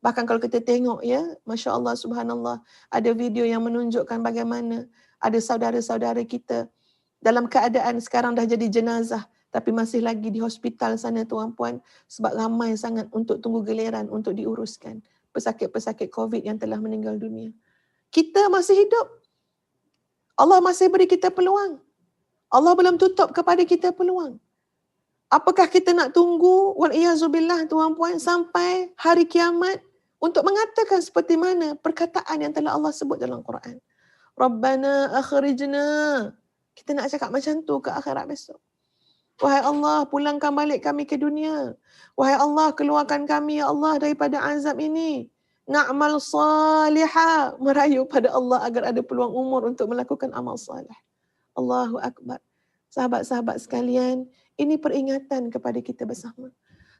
Bahkan kalau kita tengok ya, Masya Allah, Subhanallah, ada video yang menunjukkan bagaimana ada saudara-saudara kita dalam keadaan sekarang dah jadi jenazah, tapi masih lagi di hospital sana tuan puan, sebab ramai sangat untuk tunggu giliran untuk diuruskan pesakit-pesakit COVID yang telah meninggal dunia. Kita masih hidup. Allah masih beri kita peluang. Allah belum tutup kepada kita peluang. Apakah kita nak tunggu wal-iyazubillah tuan puan sampai hari kiamat untuk mengatakan seperti mana perkataan yang telah Allah sebut dalam Quran? Rabbana akhrijna. Kita nak cakap macam tu ke akhirat besok. Wahai Allah, pulangkan balik kami ke dunia. Wahai Allah, keluarkan kami ya Allah daripada azab ini. Na'mal salihah. Merayu pada Allah agar ada peluang umur untuk melakukan amal salih. Allahu Akbar. Sahabat-sahabat sekalian, ini peringatan kepada kita bersama.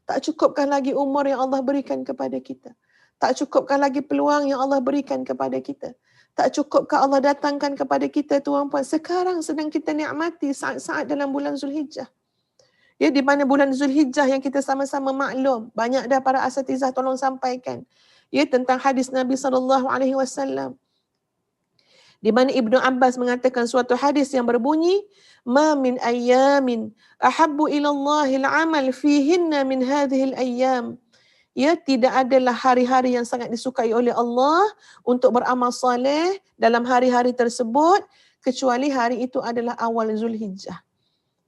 Tak cukupkan lagi umur yang Allah berikan kepada kita. Tak cukupkan lagi peluang yang Allah berikan kepada kita. Tak cukupkan Allah datangkan kepada kita tuan puan. Sekarang sedang kita nikmati saat-saat dalam bulan Zulhijjah. Ya, di mana bulan Zulhijjah yang kita sama-sama maklum. Banyak dah para asatizah tolong sampaikan. Ya, tentang hadis Nabi SAW. Di mana Ibnu Abbas mengatakan suatu hadis yang berbunyi, "Ma min ayyamin ahabbu ila Allahil amal fihinna min hadhil ayyam." Ya, tidak adalah hari-hari yang sangat disukai oleh Allah untuk beramal soleh dalam hari-hari tersebut kecuali hari itu adalah awal Zulhijjah.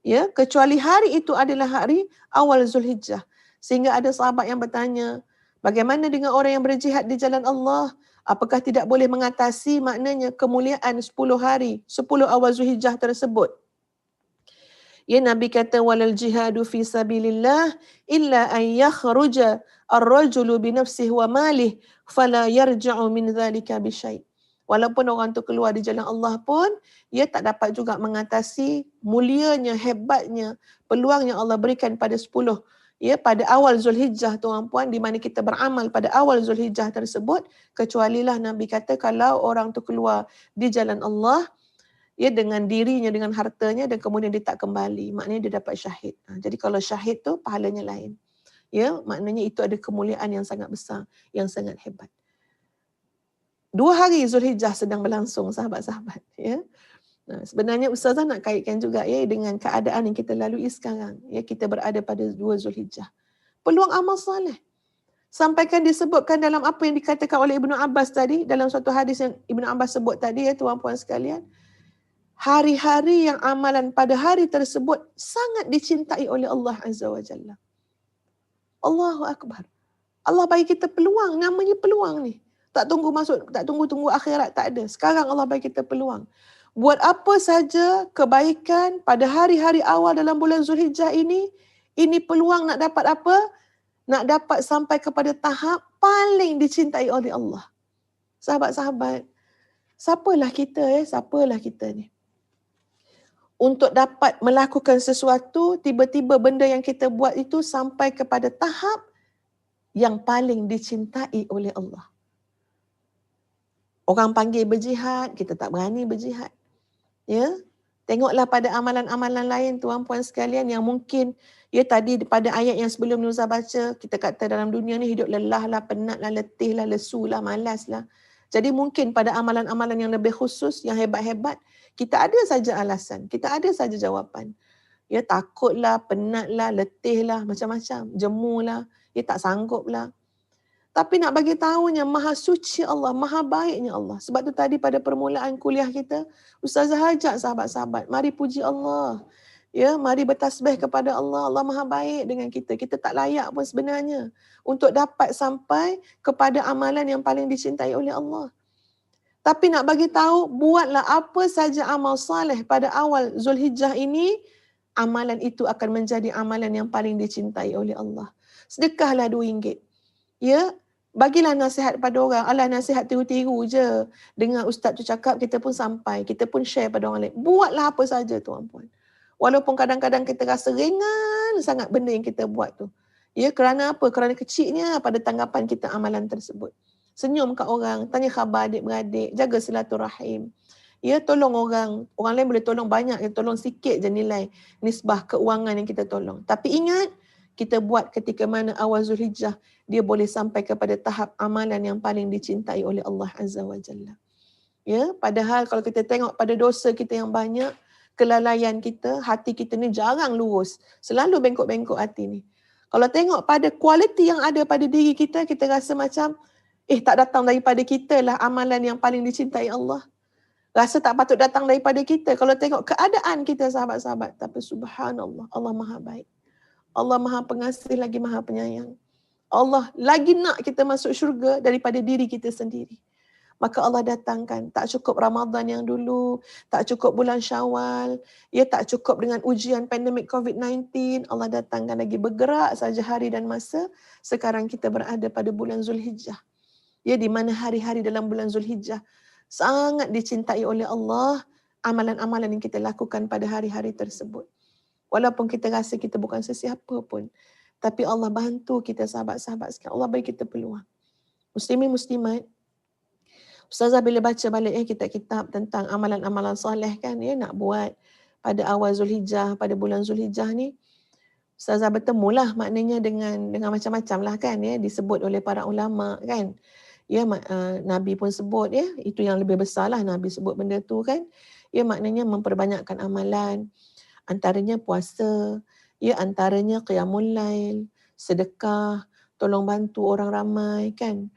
Ya, kecuali hari itu adalah hari awal Zulhijjah. Sehingga ada sahabat yang bertanya, bagaimana dengan orang yang berjihad di jalan Allah? Apakah tidak boleh mengatasi maknanya kemuliaan 10 hari, 10 awal Zulhijjah tersebut? Ya, Nabi kata, walal jihadu fi sabilillah illa an yakhruja ar-rajulu bi nafsihi wa malih fala yarja'u min dhalika bi syai'. Walaupun orang tu keluar di jalan Allah pun, ia tak dapat juga mengatasi mulianya, hebatnya peluang yang Allah berikan pada 10. Ya, pada awal Zulhijjah tuan puan, di mana kita beramal pada awal Zulhijjah tersebut, kecualilah Nabi kata kalau orang tu keluar di jalan Allah, ya, dengan dirinya, dengan hartanya dan kemudian dia tak kembali, maknanya dia dapat syahid. Jadi kalau syahid tu pahalanya lain. Ya, maknanya itu ada kemuliaan yang sangat besar, yang sangat hebat. 2 hari Zulhijjah sedang berlangsung sahabat-sahabat. Ya. Nah, sebenarnya Ustazah nak kaitkan juga ya dengan keadaan yang kita lalui sekarang. Ya, kita berada pada 2 Zulhijjah. Peluang amal soleh. Sampaikan disebutkan dalam apa yang dikatakan oleh Ibnu Abbas tadi, dalam suatu hadis yang Ibnu Abbas sebut tadi ya tuan-puan sekalian. Hari-hari yang amalan pada hari tersebut sangat dicintai oleh Allah Azza wa Jalla. Allahu Akbar. Allah bagi kita peluang, namanya peluang ni. Tak tunggu akhirat, tak ada. Sekarang Allah bagi kita peluang. Buat apa saja kebaikan pada hari-hari awal dalam bulan Zulhijjah ini peluang nak dapat apa? Nak dapat sampai kepada tahap paling dicintai oleh Allah. Sahabat-sahabat, siapalah kita ni? Untuk dapat melakukan sesuatu, tiba-tiba benda yang kita buat itu sampai kepada tahap yang paling dicintai oleh Allah. Orang panggil berjihad, kita tak berani berjihad. Ya, tengoklah pada amalan-amalan lain tuan-puan sekalian yang mungkin ya tadi pada ayat yang sebelum Nuzah baca, kita kata dalam dunia ni hidup lelah lah, penat lah, letih lah, lesu lah, malas lah. Jadi mungkin pada amalan-amalan yang lebih khusus, yang hebat-hebat, kita ada saja alasan, kita ada saja jawapan. Ya, takut lah, penat lah, letih lah, macam-macam, jemu lah, ya tak sanggup lah. Tapi nak bagi tahunya maha suci Allah, maha baiknya Allah. Sebab tu tadi pada permulaan kuliah kita, Ustazah ajak sahabat-sahabat, mari puji Allah. Ya, mari bertasbih kepada Allah. Allah maha baik dengan kita. Kita tak layak pun sebenarnya untuk dapat sampai kepada amalan yang paling dicintai oleh Allah. Tapi nak bagi tahu, buatlah apa saja amal saleh pada awal Zulhijjah ini, amalan itu akan menjadi amalan yang paling dicintai oleh Allah. Sedekahlah RM2. Ya, bagilah nasihat pada orang. Alah, nasihat tiru-tiru je. Dengar ustaz tu cakap, kita pun sampai. Kita pun share pada orang lain. Buatlah apa saja tuan-puan. Walaupun kadang-kadang kita rasa ringan sangat benda yang kita buat tu. Ya, kerana apa? Kerana kecilnya pada tanggapan kita amalan tersebut. Senyum kat orang, tanya khabar adik-beradik, jaga silaturahim. Ya, tolong orang. Orang lain boleh tolong banyak, tolong sikit je nilai nisbah keuangan yang kita tolong. Tapi ingat, kita buat ketika mana awal Zulhijjah, dia boleh sampai kepada tahap amalan yang paling dicintai oleh Allah Azza wa Jalla. Ya, padahal kalau kita tengok pada dosa kita yang banyak, kelalaian kita, hati kita ni jarang lurus. Selalu bengkok-bengkok hati ni. Kalau tengok pada kualiti yang ada pada diri kita, kita rasa macam, tak datang daripada kita lah amalan yang paling dicintai Allah. Rasa tak patut datang daripada kita. Kalau tengok keadaan kita sahabat-sahabat. Tapi subhanallah, Allah maha baik. Allah maha pengasih lagi maha penyayang. Allah lagi nak kita masuk syurga daripada diri kita sendiri. Maka Allah datangkan, tak cukup Ramadan yang dulu, tak cukup bulan Syawal, tak cukup dengan ujian pandemik COVID-19, Allah datangkan lagi bergerak saja hari dan masa, sekarang kita berada pada bulan Zulhijjah. Di mana hari-hari dalam bulan Zulhijjah sangat dicintai oleh Allah, amalan-amalan yang kita lakukan pada hari-hari tersebut. Walaupun kita rasa kita bukan sesiapa pun, tapi Allah bantu kita sahabat-sahabat sekalian. Allah bagi kita peluang. Muslimin muslimat, Ustazah bila baca balik kitab-kitab tentang amalan-amalan soleh kan, nak buat pada awal Zulhijjah, pada bulan Zulhijjah ni, Ustazah bertemulah maknanya dengan macam-macam lah kan, disebut oleh para ulama kan. Nabi pun sebut, itu yang lebih besar lah Nabi sebut benda tu kan. Maknanya memperbanyakkan amalan, antaranya puasa, antaranya qiyamul lail, sedekah, tolong bantu orang ramai kan,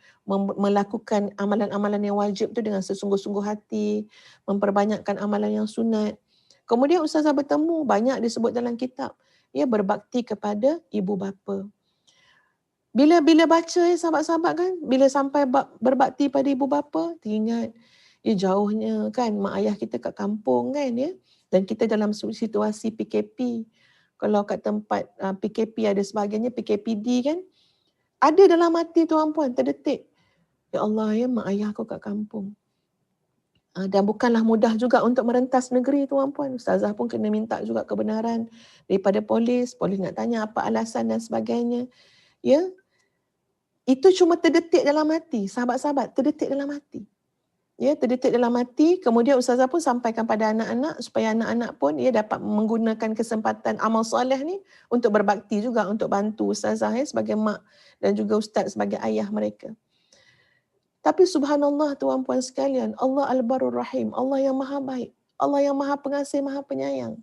melakukan amalan-amalan yang wajib tu dengan sesungguh-sungguh hati, memperbanyakkan amalan yang sunat. Kemudian Ustazah bertemu, banyak disebut dalam kitab, berbakti kepada ibu bapa. Bila baca sahabat-sahabat kan, bila sampai berbakti pada ibu bapa, teringat jauhnya kan mak ayah kita kat kampung kan, dan kita dalam situasi PKP. Kalau kat tempat PKP ada sebagainya, PKPD kan, ada dalam hati tuan-puan, terdetik. Ya Allah, mak ayah aku kat kampung. Dan bukanlah mudah juga untuk merentas negeri tuan-puan. Ustazah pun kena minta juga kebenaran daripada polis. Polis nak tanya apa alasan dan sebagainya. Itu cuma terdetik dalam hati. Sahabat-sahabat, terdetik dalam hati. Terdetik dalam hati. Kemudian Ustazah pun sampaikan pada anak-anak supaya anak-anak pun dapat menggunakan kesempatan amal soleh ni untuk berbakti juga, untuk bantu Ustazah sebagai mak dan juga Ustaz sebagai ayah mereka. Tapi subhanallah tuan-puan sekalian, Allah Al-Barur Rahim, Allah yang maha baik, Allah yang maha pengasih, maha penyayang.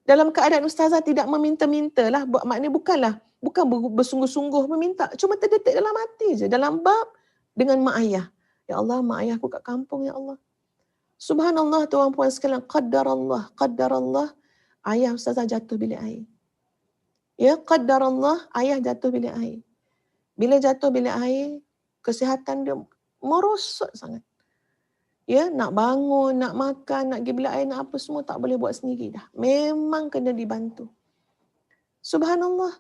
Dalam keadaan Ustazah tidak meminta-minta lah, maknanya bukan bersungguh-sungguh meminta, cuma terdetik dalam hati je, dalam bab dengan mak ayah. Ya Allah, mak ayahku kat kampung, ya Allah. Subhanallah tuan-puan sekalian, qaddarallah, ayah Ustazah jatuh bilik air. Qaddarallah, ayah jatuh bilik air. Bila jatuh bilik air, kesihatan dia merosot sangat. Nak bangun, nak makan, nak pergi bilik air, nak apa semua tak boleh buat sendiri dah. Memang kena dibantu. Subhanallah.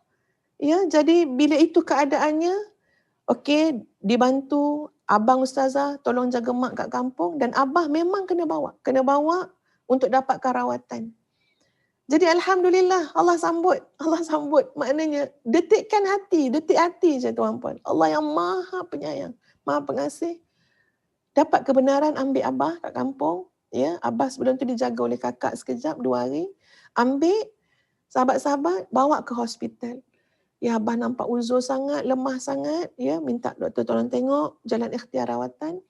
Jadi bila itu keadaannya, dibantu abang Ustazah tolong jaga mak kat kampung, dan abah memang kena bawa untuk dapatkan rawatan. Jadi alhamdulillah Allah sambut. Maknanya detik hati je tuan-puan. Allah yang maha penyayang, maha pengasih. Dapat kebenaran ambil abah kat kampung. Abah sebelum tu dijaga oleh kakak sekejap 2 hari. Ambil sahabat-sahabat, bawa ke hospital. Abah nampak uzur sangat, lemah sangat. Minta doktor tolong tengok jalan ikhtiar rawatan.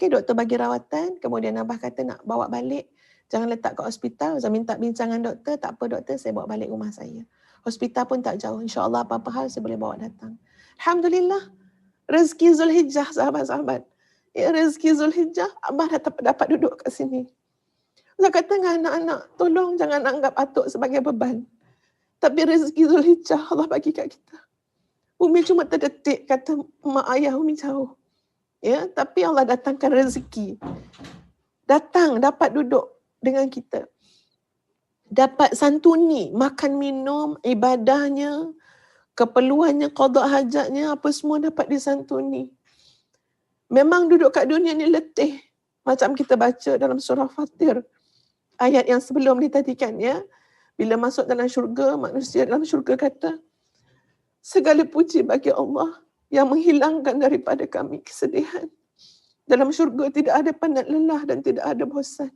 Doktor bagi rawatan. Kemudian abah kata nak bawa balik. Jangan letak kat hospital. Saya minta bincangan doktor. Tak apa doktor, saya bawa balik rumah saya. Hospital pun tak jauh. InsyaAllah apa-apa hal saya boleh bawa datang. Alhamdulillah. Rezeki Zulhijjah sahabat-sahabat. Rezeki Zulhijjah, abah dapat duduk kat sini. Saya kata dengan anak-anak, tolong jangan anggap atuk sebagai beban. Tapi rezeki Zulhijjah Allah bagi kat kita. Umi cuma terdetik kata mak ayah Umi jauh. Tapi Allah datangkan rezeki. Datang dapat duduk dengan kita. dapat santuni, makan minum, ibadahnya, keperluannya, qada hajatnya, apa semua dapat disantuni. Memang duduk kat dunia ni letih. Macam kita baca dalam surah Fatir. Ayat yang sebelum ni tadi kan ya. Bila masuk dalam syurga, manusia dalam syurga kata, segala puji bagi Allah yang menghilangkan daripada kami kesedihan. Dalam syurga tidak ada penat lelah dan tidak ada bosan.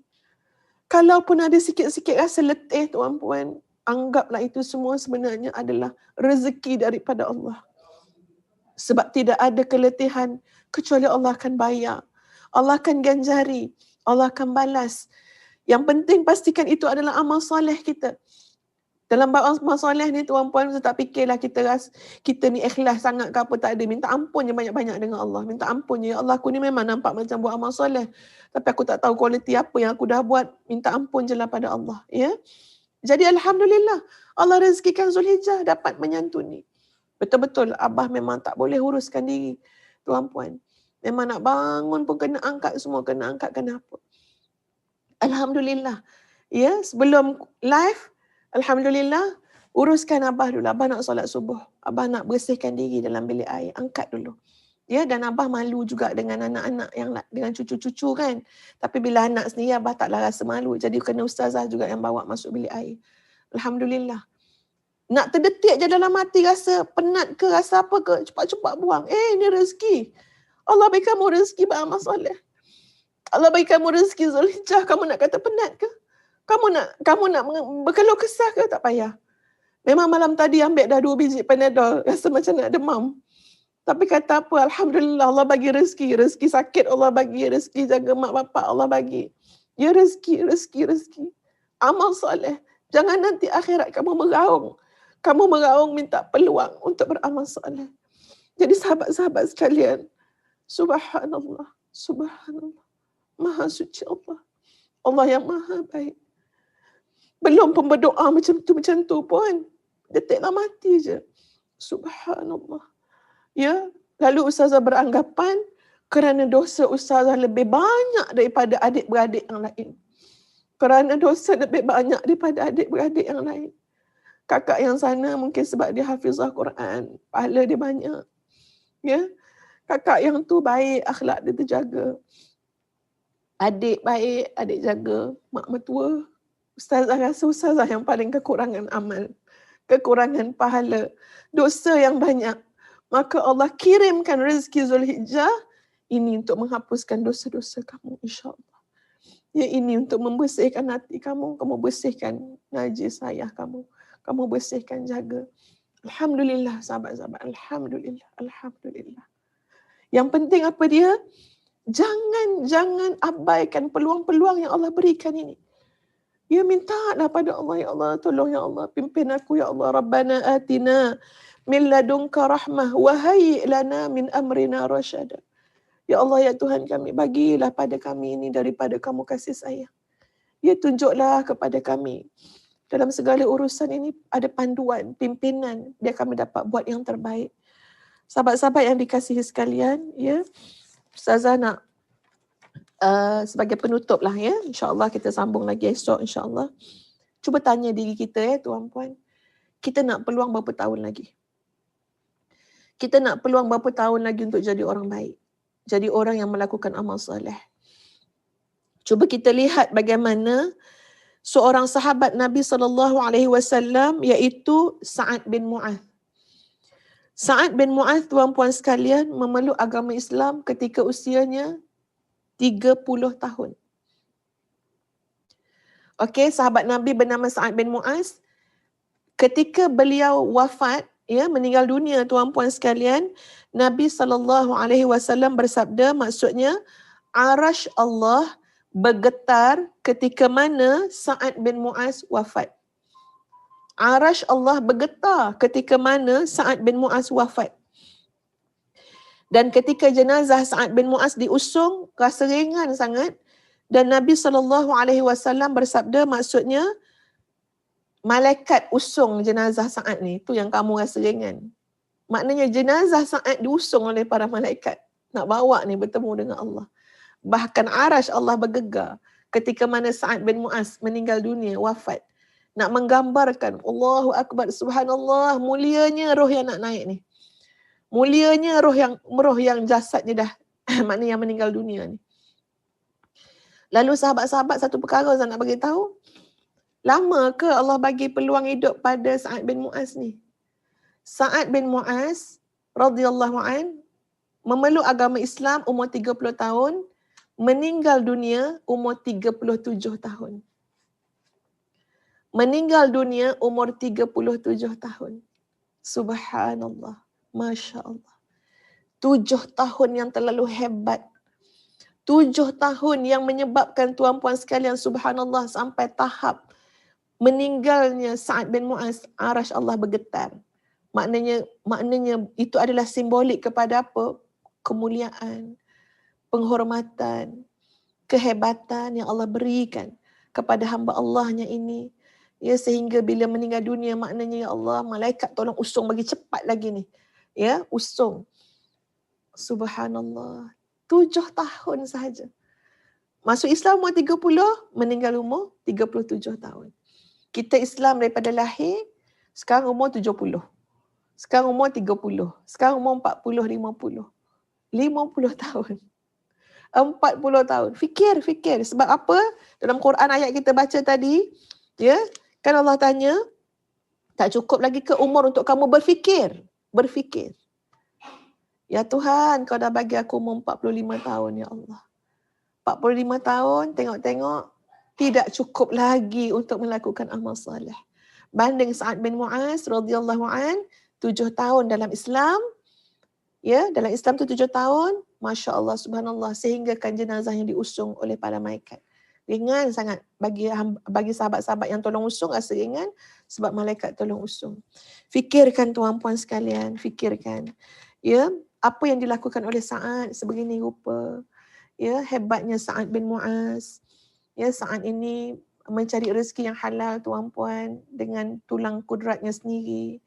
Kalaupun ada sikit-sikit rasa letih tuan-puan, anggaplah itu semua sebenarnya adalah rezeki daripada Allah. Sebab tidak ada keletihan kecuali Allah akan bayar. Allah akan ganjari. Allah akan balas. Yang penting pastikan itu adalah amal soleh kita. Dalam bab amal soleh ni tuan-puan, saya tak fikirlah kita ni ikhlas sangat ke apa, tak ada. Minta ampun je banyak-banyak dengan Allah. Minta ampun je. Ya Allah, aku ni memang nampak macam buat amal soleh. Tapi aku tak tahu kualiti apa yang aku dah buat. Minta ampun je lah pada Allah. Ya. Jadi Alhamdulillah. Allah rezekikan Zulhijjah dapat menyantuni. Betul-betul Abah memang tak boleh uruskan diri. Tuan-puan. Memang nak bangun pun kena angkat semua. Kena angkat kenapa. Alhamdulillah. Ya, sebelum live, Alhamdulillah, uruskan Abah dulu. Abah nak solat subuh. Abah nak bersihkan diri dalam bilik air. Angkat dulu. Ya, dan Abah malu juga dengan anak-anak yang dengan cucu-cucu kan. Tapi bila anak sendiri, Abah taklah rasa malu. Jadi kena ustazah juga yang bawa masuk bilik air. Alhamdulillah. Nak terdetik je dalam hati rasa penat ke, rasa apa ke, cepat-cepat buang. Ini rezeki. Allah bagi kamu rezeki beramal soleh. Allah bagi kamu rezeki Zulhijjah, kamu nak kata penat ke? Kamu nak berkeluh kesah ke? Tak payah. Memang malam tadi ambil dah 2 biji Panadol, rasa macam nak demam. Tapi kata apa, Alhamdulillah Allah bagi rezeki. Rezeki sakit Allah bagi, rezeki jaga mak bapak Allah bagi. Ya rezeki. Amal soleh. Jangan nanti akhirat kamu meraung. Kamu meraung minta peluang untuk beramal soleh. Jadi sahabat-sahabat sekalian, Subhanallah. Maha suci Allah. Allah yang maha baik. Belum pun berdoa macam tu pun. Detiklah mati je. Subhanallah. Ya, lalu ustazah beranggapan kerana dosa ustazah lebih banyak daripada adik-beradik yang lain. Kerana dosa lebih banyak daripada adik-beradik yang lain. Kakak yang sana mungkin sebab dia hafizah Quran, pahala dia banyak. Ya. Kakak yang tu baik, akhlak dia terjaga. Adik baik, adik jaga, mak mertua. Ustazah rasa ustazah yang paling kekurangan amal, kekurangan pahala, dosa yang banyak. Maka Allah kirimkan rezeki Zulhijjah ini untuk menghapuskan dosa-dosa kamu, insya-Allah. Ya, ini untuk membersihkan hati kamu, kamu bersihkan najis ayah kamu bersihkan, jaga. Alhamdulillah sahabat-sahabat, alhamdulillah. Yang penting apa dia? Jangan abaikan peluang-peluang yang Allah berikan ini. Ya, mintalah pada Allah, ya Allah, tolong ya Allah, pimpin aku ya Allah. Rabbana atina min ladunka rahmah wa hayyi' lana min amrina rasyada. Ya Allah, ya Tuhan kami, bagilah pada kami ini daripada kamu kasih sayang. Ya, tunjuklah kepada kami dalam segala urusan ini ada panduan, pimpinan, biar kami dapat buat yang terbaik. Sahabat-sahabat yang dikasihi sekalian, ya, Ustazah nak sebagai penutup lah ya. InsyaAllah kita sambung lagi esok insyaAllah. Cuba tanya diri kita ya tuan-puan. Kita nak peluang berapa tahun lagi? Kita nak peluang berapa tahun lagi untuk jadi orang baik? Jadi orang yang melakukan amal soleh. Cuba kita lihat bagaimana seorang sahabat Nabi SAW iaitu Sa'ad bin Mu'adh. Sa'ad bin Mu'adh tuan-puan sekalian memeluk agama Islam ketika usianya 30 tahun. Okey, sahabat Nabi bernama Sa'ad bin Mu'adh, ketika beliau wafat, ya, meninggal dunia tuan-puan sekalian, Nabi SAW bersabda, maksudnya arasy Allah bergetar ketika mana Sa'ad bin Mu'adh wafat. Arasy Allah bergetar ketika mana Sa'ad bin Mu'adh wafat. Dan ketika jenazah Sa'ad bin Mu'adh diusung, rasa ringan sangat. Dan Nabi SAW bersabda, maksudnya malaikat usung jenazah Sa'ad ni, tu yang kamu rasa ringan. Maknanya jenazah Sa'ad diusung oleh para malaikat. Nak bawa ni bertemu dengan Allah. Bahkan arasy Allah bergegar ketika mana Sa'ad bin Mu'adh meninggal dunia, wafat. nak menggambarkan Allahu Akbar, subhanallah, mulianya roh yang nak naik ni. Mulianya roh yang jasadnya dah maknanya yang meninggal dunia ni. Lalu sahabat-sahabat satu perkara saya nak bagi tahu, lama ke Allah bagi peluang hidup pada Sa'ad bin Mu'az ni? Sa'ad bin Mu'az radhiyallahu an memeluk agama Islam umur 30 tahun, meninggal dunia umur 37 tahun. Meninggal dunia umur 37 tahun. Subhanallah. Masya Allah. 7 tahun yang terlalu hebat. 7 tahun yang menyebabkan tuan-puan sekalian, subhanallah, sampai tahap meninggalnya Sa'ad bin Mu'az, arash Allah bergetar. Maknanya itu adalah simbolik kepada apa? Kemuliaan, penghormatan, kehebatan yang Allah berikan kepada hamba Allahnya ini. Ya, sehingga bila meninggal dunia, maknanya ya Allah, malaikat tolong usung bagi cepat lagi ni. Ya, usung. Subhanallah. 7 tahun sahaja. Masuk Islam umur 30, meninggal umur 37 tahun. Kita Islam daripada lahir, sekarang umur 70. Sekarang umur 30. Sekarang umur 40, 50. 50 tahun. 40 tahun. Fikir. Sebab apa? Dalam Quran ayat kita baca tadi, ya, kan Allah tanya, tak cukup lagi ke umur untuk kamu berfikir? Berfikir. Ya Tuhan, kau dah bagi aku umur 45 tahun, ya Allah. 45 tahun, tengok-tengok, tidak cukup lagi untuk melakukan amal soleh. Banding Sa'ad bin Mu'az radhiyallahu an, 7 tahun dalam Islam, ya, dalam Islam tu 7 tahun, Masya Allah, subhanallah, sehingga kan jenazah yang diusung oleh para malaikat. Ringan sangat bagi sahabat-sahabat yang tolong usung, rasa ringan sebab malaikat tolong usung. Fikirkan tuan-puan sekalian, fikirkan. Ya, apa yang dilakukan oleh Sa'ad sebegini rupa. Ya, hebatnya Sa'ad bin Mu'az. Ya, Sa'ad ini mencari rezeki yang halal, tuan-puan, dengan tulang kudratnya sendiri.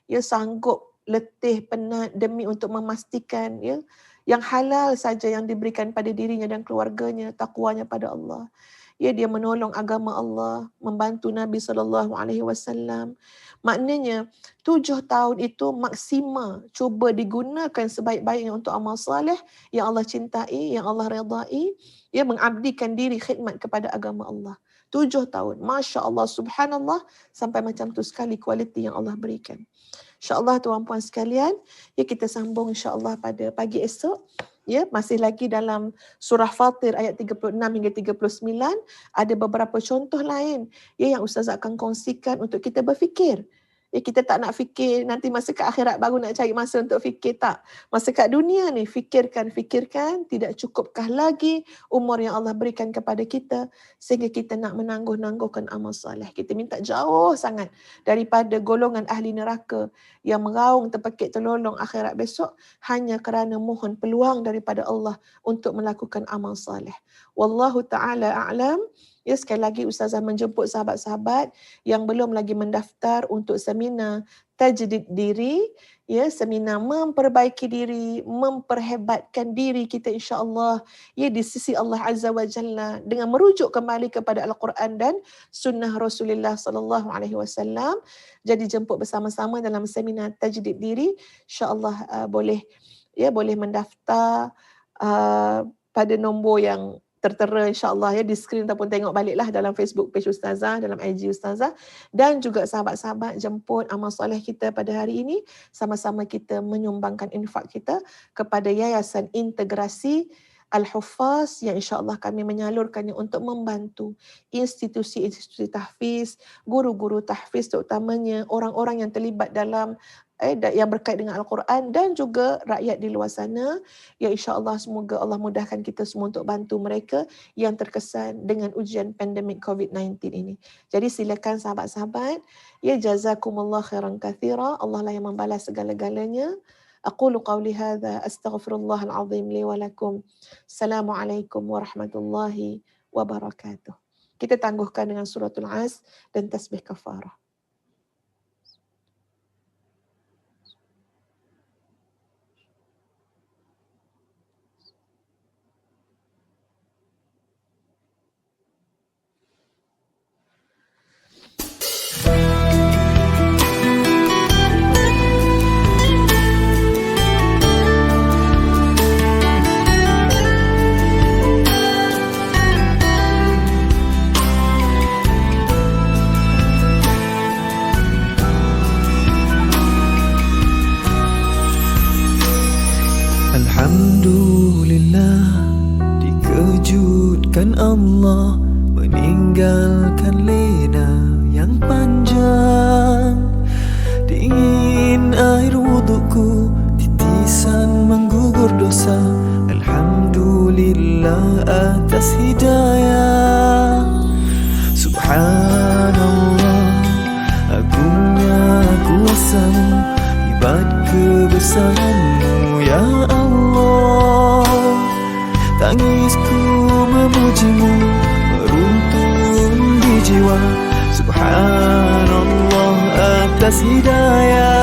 Ya, sanggup letih, penat demi untuk memastikan, ya, yang halal saja yang diberikan pada dirinya dan keluarganya, takwanya pada Allah. Ya, dia menolong agama Allah, membantu Nabi SAW. Maknanya 7 tahun itu maksima, cuba digunakan sebaik-baiknya untuk amal saleh yang Allah cintai, yang Allah redai, ya, mengabdikan diri khidmat kepada agama Allah. 7 tahun, Masya Allah, subhanallah, sampai macam tu sekali kualiti yang Allah berikan. InsyaAllah tuan-puan sekalian, ya, kita sambung insyaAllah pada pagi esok. Ya, masih lagi dalam surah Fatir ayat 36 hingga 39. Ada beberapa contoh lain, ya, yang Ustazah akan kongsikan untuk kita berfikir. Ya, kita tak nak fikir nanti masa ke akhirat baru nak cari masa untuk fikir, tak. Masa kat dunia ni fikirkan, tidak cukupkah lagi umur yang Allah berikan kepada kita sehingga kita nak menangguh-nangguhkan amal soleh. Kita minta jauh sangat daripada golongan ahli neraka yang meraung terpekik terlolong akhirat besok hanya kerana mohon peluang daripada Allah untuk melakukan amal soleh. Wallahu ta'ala a'lam. Ya, sekali lagi Ustazah menjemput sahabat-sahabat yang belum lagi mendaftar untuk seminar tajdid diri, ya, seminar memperbaiki diri, memperhebatkan diri kita insya-Allah, ya, di sisi Allah Azza wa Jalla dengan merujuk kembali kepada Al-Quran dan sunnah Rasulullah sallallahu alaihi wasallam. Jadi jemput bersama-sama dalam seminar tajdid diri, insya-Allah boleh mendaftar pada nombor yang tertera insya-Allah, ya, di skrin ataupun tengok baliklah dalam Facebook page Ustazah, dalam IG Ustazah, dan juga sahabat-sahabat jemput amal soleh kita pada hari ini, sama-sama kita menyumbangkan infak kita kepada Yayasan Integrasi Al-Huffaz yang insya-Allah kami menyalurkannya untuk membantu institusi-institusi tahfiz, guru-guru tahfiz, terutamanya orang-orang yang terlibat dalam yang berkait dengan Al-Quran dan juga rakyat di luar sana. Ya, insya-Allah semoga Allah mudahkan kita semua untuk bantu mereka yang terkesan dengan ujian pandemik COVID-19 ini. Jadi silakan sahabat-sahabat, ya, jazakumullah khairan katsira. Allah lah yang membalas segala-galanya. Aqulu qawli hadza astaghfirullahal azim li wa lakum. Assalamualaikum warahmatullahi wabarakatuh. Kita tangguhkan dengan suratul As dan tasbih kafarah. Alhamdulillah, dikejutkan Allah meninggalkan lena yang panjang. Dingin air wudukku, titisan menggugur dosa. Alhamdulillah atas hidayah. Subhanallah, agungnya kuasa-Mu, hebat kebesaran-Mu ya Allah. Tangisku memuji-Mu, meruntun di jiwa. Subhanallah atas hidayah.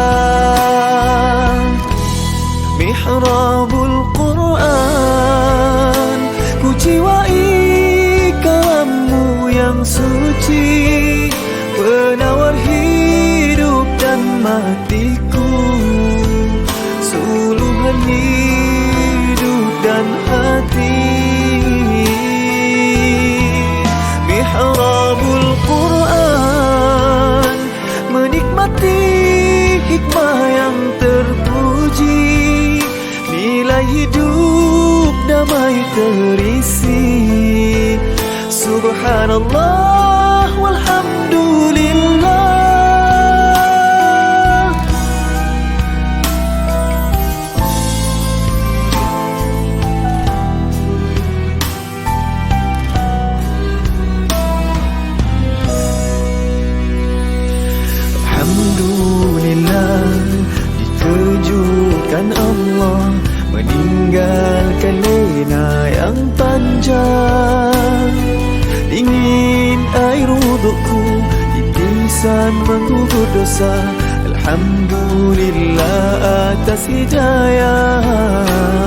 Mihrabul Quran, ku jiwai kalam-Mu yang suci, penawar hidup dan matiku, suluhan hidup dan hati. Mihrabul Quran, menikmati hikmah yang terpuji, nilai hidup damai terisi. Subhanallah walhamdulillah. Alhamdulillah, dikejutkan Allah meninggalkan lena yang panjang. Dingin air wudukku, titisan menggugur dosa. Alhamdulillah atas hidayah.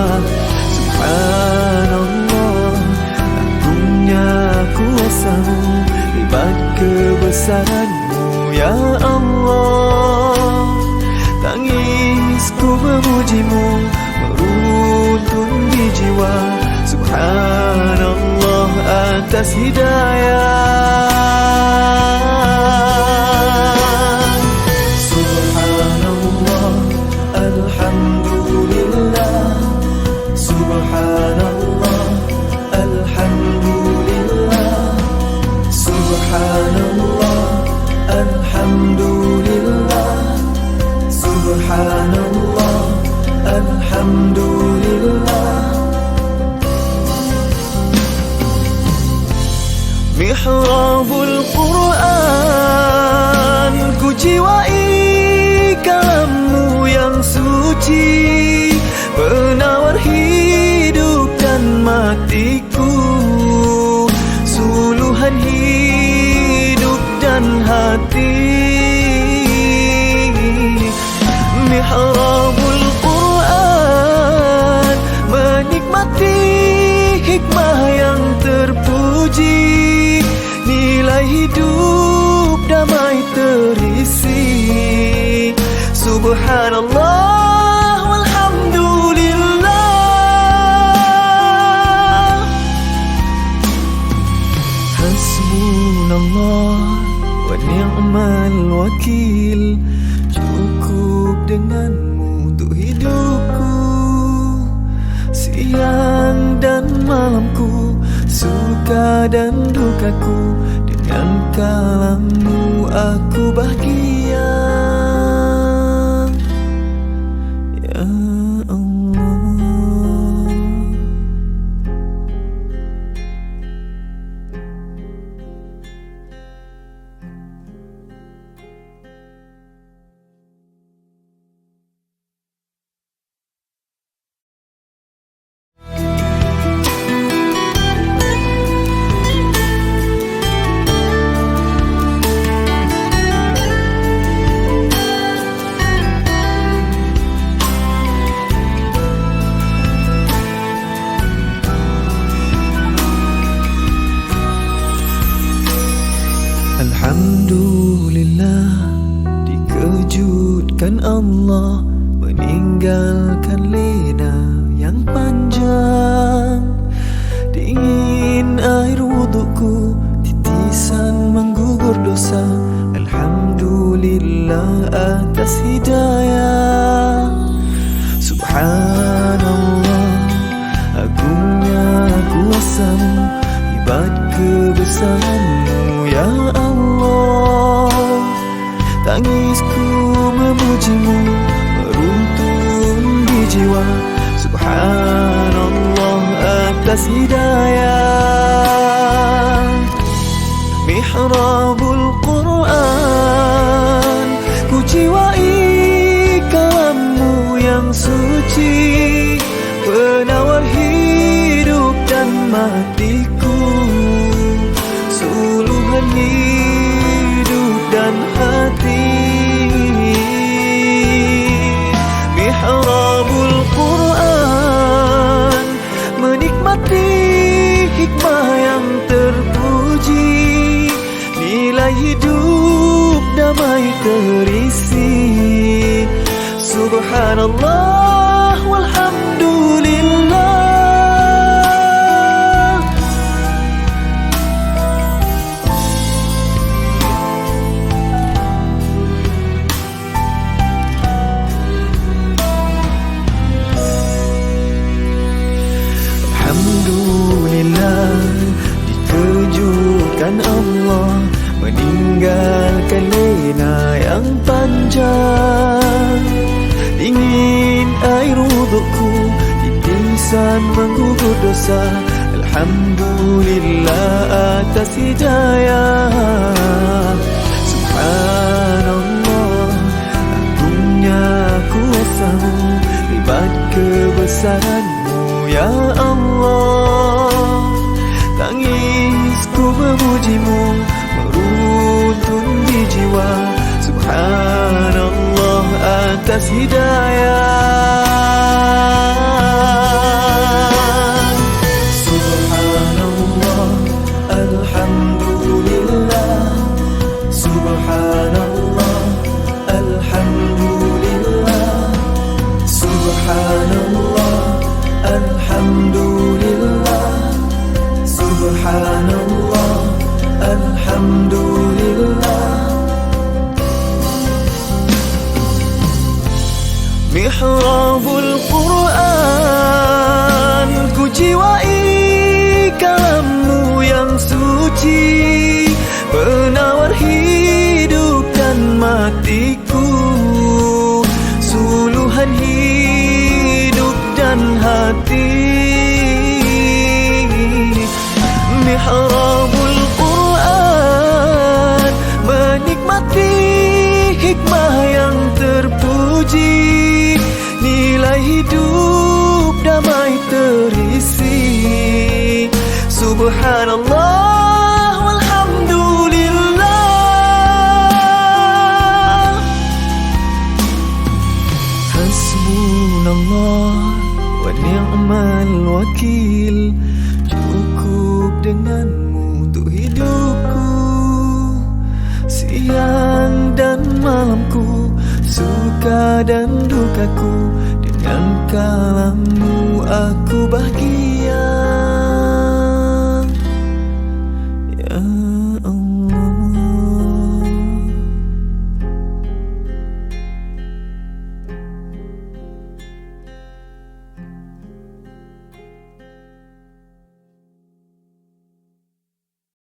Subhanallah, agungnya kuasa-Mu, hebat kebesaran-Mu ya Allah. Tangisku memuji-Mu, meruntun di jiwa. Subhanallah atas hidayah. Subhanallah, alhamdulillah. Subhanallah, alhamdulillah. Subhanallah, alhamdulillah. Subhanallah, alhamdulillah. Mihrabul Quran, ku jiwai kalam-Mu yang suci, penawar hidup dan matiku, suluhan hidup dan hati. Mihrabul Quran, menikmati hikmah yang terpuji, nilai hidup damai terisi. Subhanallah walhamdulillah. Hasbunallah wa ni'mal wakil, cukup dengan-Mu untuk hidupku. Siang dan malamku, suka dan dukaku, dengan kalam-Mu aku bahagia. Ya Allah. Alhamdulillah, dikejutkan Allah meninggalkan lena yang panjang. Dingin air wudukku, titisan menggugur dosa. Alhamdulillah atas hidayah. Subhanallah, Subhanallah atas hidayah. Mihrabul Quran, ku jiwai kalammu yang suci, penawar hidup dan matiku, suluhan hidup dan hati. Mihrabul Quran, menikmati hikmah yang terpuji, nilai hidup damai terisi. Subhanallah walhamdulillah. Alhamdulillah, dikejutkan Allah meninggalkan lena yang panjang. Dingin air wudukku, titisan menggugur dosa. Alhamdulillah atas hidayah. Subhanallah, agungnya kuasamu, hebat kebesaranmu ya Allah. Tangisku memujimu, meruntun di jiwa. Subhanallah atas hidayah. Subhanallah, alhamdulillah. Subhanallah, alhamdulillah. Subhanallah, alhamdulillah. Subhanallah, alhamdulillah. Mihrabul Quran, ku jiwai kalammu yang suci, penawar hidup dan matiku, suluhan hidup dan hati. Mihrabul Quran, menikmati hikmah yang terpuji, nilai hidup damai terisi. Subhanallah walhamdulillah. Hasbunallah wa ni'mal wakil, cukup denganmu untuk hidupku, siang dan malamku, suka dan dukaku, dengan kalammu aku bahagia.